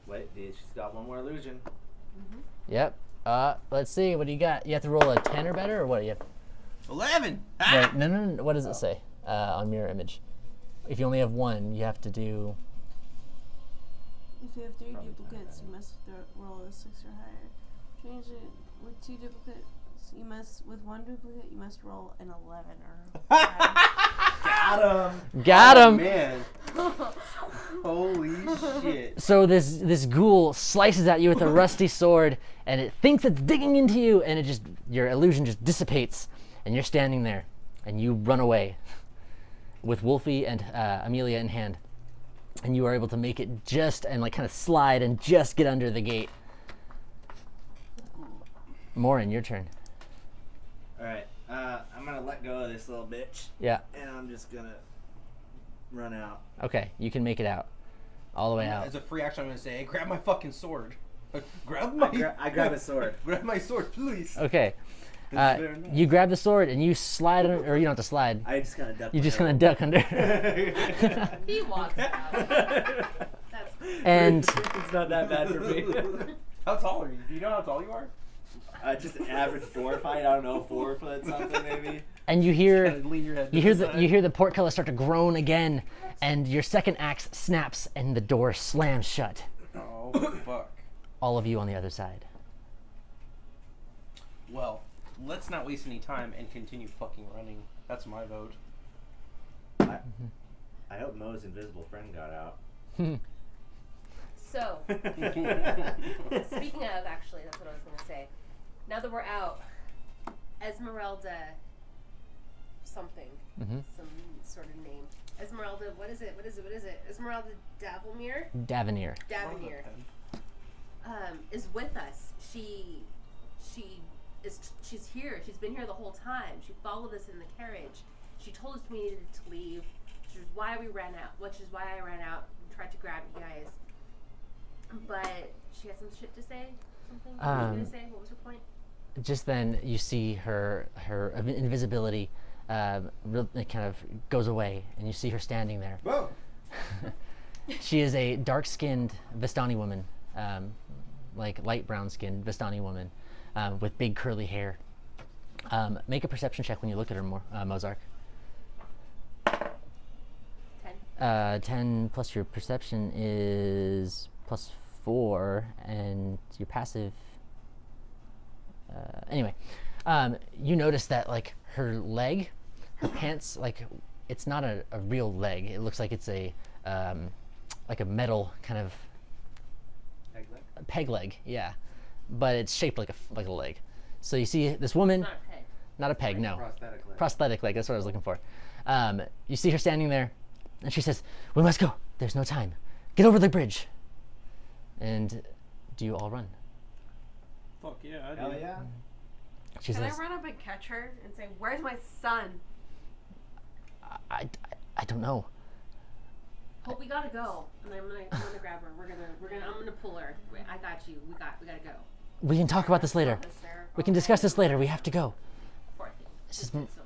Wait, she's got one more illusion. Yep. Let's see. What do you got? You have to roll a 10 or better, or what? You have 11. Wait, no. What does it say on mirror image? If you only have one, you have to do. If you have 3 duplicates, you must roll a 6 or higher. Change it with 2 duplicates. With 1 duplicate, you must roll an 11 or higher. Got him. Man. Holy shit. So this ghoul slices at you with a rusty sword, and it thinks it's digging into you, and your illusion just dissipates, and you're standing there, and you run away, with Wolfie and Amelia in hand, and you are able to make it and kind of slide and just get under the gate. Morin, your turn. Alright, I'm gonna let go of this little bitch, Yeah. and I'm just gonna run out. Okay, you can make it out, all the way out. As a free action, I'm gonna say, hey, grab my fucking sword. Grab my. I grab a sword. Grab my sword, please. Okay. That's very nice. You grab the sword and you slide, or you don't have to slide. I just kind of duck. You just kind of duck under. He walks out. That's And It's not that bad for me. How tall are you? Do you know how tall you are? Just an average 4 fight. I don't know, 4 foot something maybe. you hear Kinda lean your head to you hear the the side. you hear the portcullis start to groan again, and your second axe snaps and the door slams shut. Oh fuck. All of you on the other side. Well, let's not waste any time and continue fucking running. That's my vote. I hope Mo's invisible friend got out. So, speaking of, actually, that's what I was going to say. Now that we're out, Esmeralda something, Mhm. some sort of name. Esmeralda, what is it? Esmeralda Davelmere? Davenier. Davenier. Is with us. She's here. She's been here the whole time. She followed us in the carriage. She told us we needed to leave, which is why we ran out. Which is why I ran out and tried to grab you guys. But she had some shit to say. Something. What were you gonna say? What was her point? Just then, you see her invisibility it kind of goes away, and you see her standing there. Whoa! She is a dark-skinned Vistani woman, like light brown-skinned Vistani woman, with big curly hair. Make a perception check when you look at her, Mozark. 10. 10 plus your perception is plus 4, and your passive. Anyway, you notice that like her leg, her pants, like it's not a real leg. It looks like it's a metal kind of peg leg, yeah, but it's shaped like a leg. So you see this woman, Not a peg. not a peg, no, Prosthetic leg. prosthetic leg. That's what I was looking for. You see her standing there, and she says, "We must go. There's no time. get over the bridge. And do you all run? Fuck yeah, I do. Hell yeah. She Can I says, run up and catch her and say, "Where's my son?" I don't know. Hope we gotta go. And I'm gonna grab her. I'm gonna pull her. Wait, I got you. We gotta go. We can talk about this later. We can discuss this later. We have to go. Poor thing. This Just is did so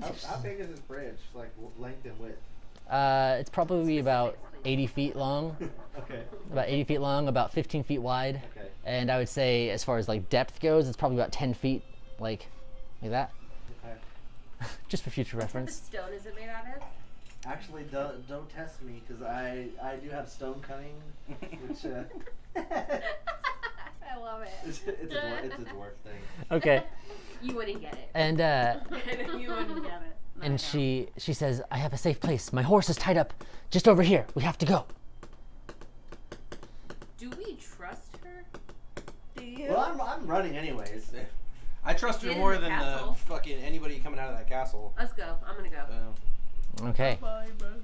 much. How big is this bridge? Like length and width? It's probably about 80 feet long. Okay. About 80 feet long, about 15 feet wide. Okay. And I would say, as far as like depth goes, it's probably about 10 feet, like that. Okay. Just for future What type of reference. stone is it made out of? Actually, don't test me because I do have stone cunning, which I love it. it's a dwarf thing. Okay. You wouldn't get it. And You wouldn't get it. and she says, I have a safe place. My horse is tied up just over here. We have to go. Do we trust her? Do you? Well, I'm running anyways. I trust her Get in more the than castle. the fucking anybody coming out of that castle. Let's go. I'm gonna go. Okay. Bye, brother.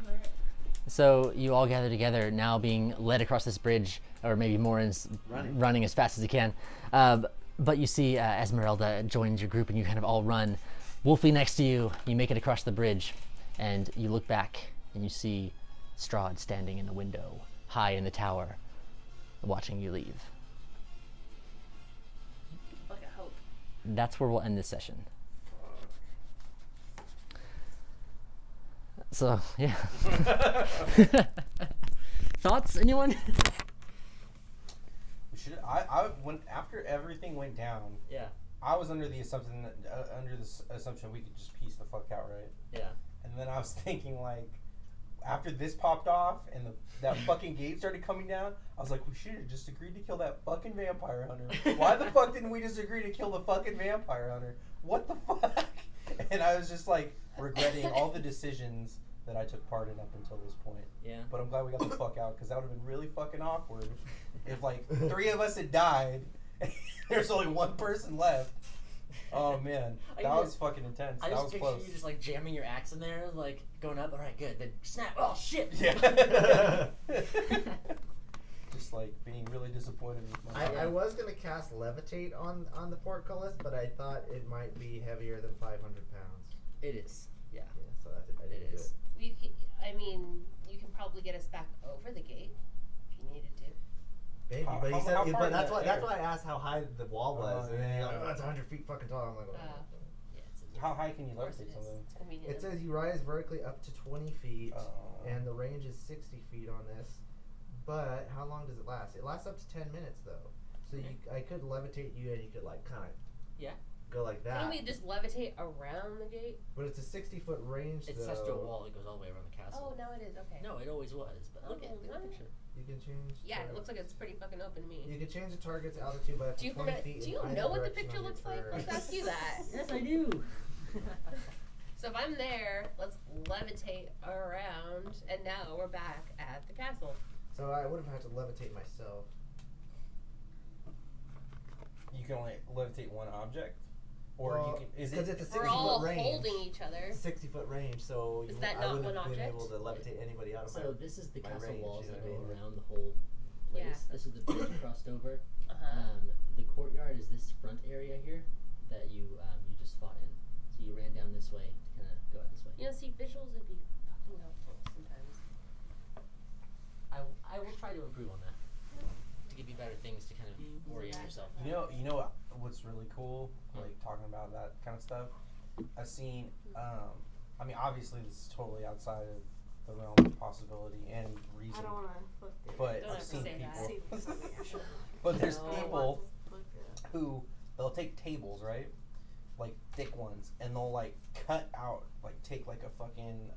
So you all gather together, now being led across this bridge, or maybe Morin's running as fast as he can. But you see Esmeralda joins your group and you kind of all run. Wolfie next to you, you make it across the bridge, and you look back and you see Strahd standing in the window, high in the tower, watching you leave. Look at hope. That's where we'll end this session. So, yeah. Thoughts, anyone? When after everything went down, Yeah, I was under the assumption we could just piece the fuck out, right? yeah. And then I was thinking like, after this popped off and that fucking gate started coming down, I was like, we should have just agreed to kill that fucking vampire hunter. Why the fuck didn't we just agree to kill the fucking vampire hunter? What the fuck? And I was just like regretting all the decisions that I took part in up until this point. Yeah. But I'm glad we got the fuck out because that would have been really fucking awkward if like 3 of us had died and there's only 1 person left. Oh man, that was fucking intense. That was close. you just like jamming your axe in there, like going up. All right, good. Then snap. Oh shit. Yeah. Just like being really disappointed with my I was gonna cast levitate on the portcullis, but I thought it might be heavier than 500 pounds. It is. Yeah. Yeah, so I didn't do it. You can probably get us back over the gate if you needed to. Maybe, How- but you how said, far but is that's that why air? I asked how high the wall was, Oh, and then you're like, yeah. oh, it's 100 feet fucking tall. I'm like, oh. Yeah, it's How high can you of course it levitate is. something? It's convenient. It says you rise vertically up to 20 feet, Oh. and the range is 60 feet on this. But how long does it last? It lasts up to 10 minutes though. So I could levitate you, and you could like kind of go like that. Can we just levitate around the gate? But it's a 60-foot range It's though. attached to a wall that goes all the way around the castle. Oh, now it is. Okay. No, it always was. But look at the Oh, picture. You can change. Yeah, it looks like it's pretty fucking open to me. You can change the target's altitude by up Do to you 20 feet. do in you either know what the direction picture on your looks like? turn. Let's ask you that. Yes, I do. So if I'm there, let's levitate around, and now we're back at the castle. So I would have had to levitate myself. You can only levitate one object, or Well, you can. Is because it? it's a We're 60-foot all range. holding each other. It's a 60-foot range, so Is you, that I not wouldn't one have been object? able to levitate anybody out of So this is the my castle range, walls you know that what I go mean? around the whole place. Yeah. This is the bridge you crossed over. Uh-huh. The courtyard is this front area here that you just fought in. So you ran down this way to kind of go out this way. You know, see, visuals would be fucking helpful sometimes. I will try to improve on that to give you better things to kind of orient yourself. You know what's really cool? Like talking about that kind of stuff. I've seen. I mean, obviously, this is totally outside of the realm of possibility and reason. I don't want to look good. But Don't I've ever seen say that. people. But there's No. people Look good. who they'll take tables, right? Like thick ones, and they'll like cut out, like take like a fucking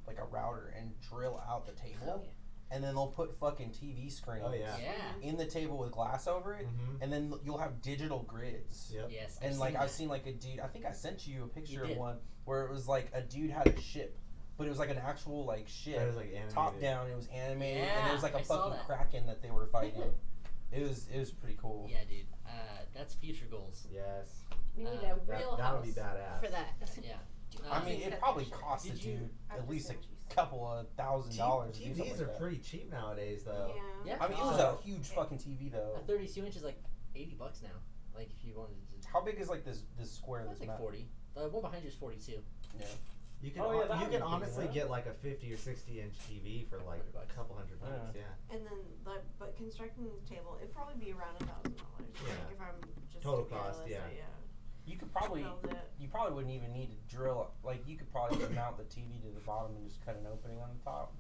like a router and drill out the table, Oh, yeah. and then they'll put fucking TV screens Oh, yeah. Yeah. in the table with glass over it, Mm-hmm. and then you'll have digital grids. Yep. Yes. And like I've seen like a dude, I think I sent you a picture of did. one where it was like a dude had a ship, but it was like an actual like ship, It was, like, animated. top down. It was animated, and Yeah, there was like a I saw fucking that. kraken that they were fighting. It was pretty cool. Yeah, dude. That's future goals. Yes. We need Uh, a real That house would be badass. for that. Yeah. I mean, it probably Did costed you- you I at least a understand what you said. couple of $1,000 to do something TVs like are that. pretty cheap nowadays, though. Yeah. Yeah. I mean, it was a huge fucking TV though. A 32 inch is like $80 now. Like if you wanted to. How big is like this square? That's This like map? 40. The one behind you is 42. Yeah. You can Oh, yeah, that you would can be honestly good, get like a 50 or 60 inch TV for like $100. a couple $100. Yeah. And then, but constructing the table, it'd probably be around $1,000. Yeah. Like if I'm just Total to be cost, realistic, yeah. You could probably Build it. you probably wouldn't even need to drill. Like you could probably just mount the TV to the bottom and just cut an opening on the top.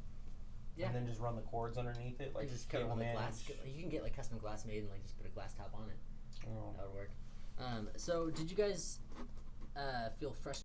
Yeah. And then just run the cords underneath it, like You just cut cable all the managed. glass. You can get like custom glass made and like just put a glass top on it. Oh. That would work. So did you guys feel frustrated?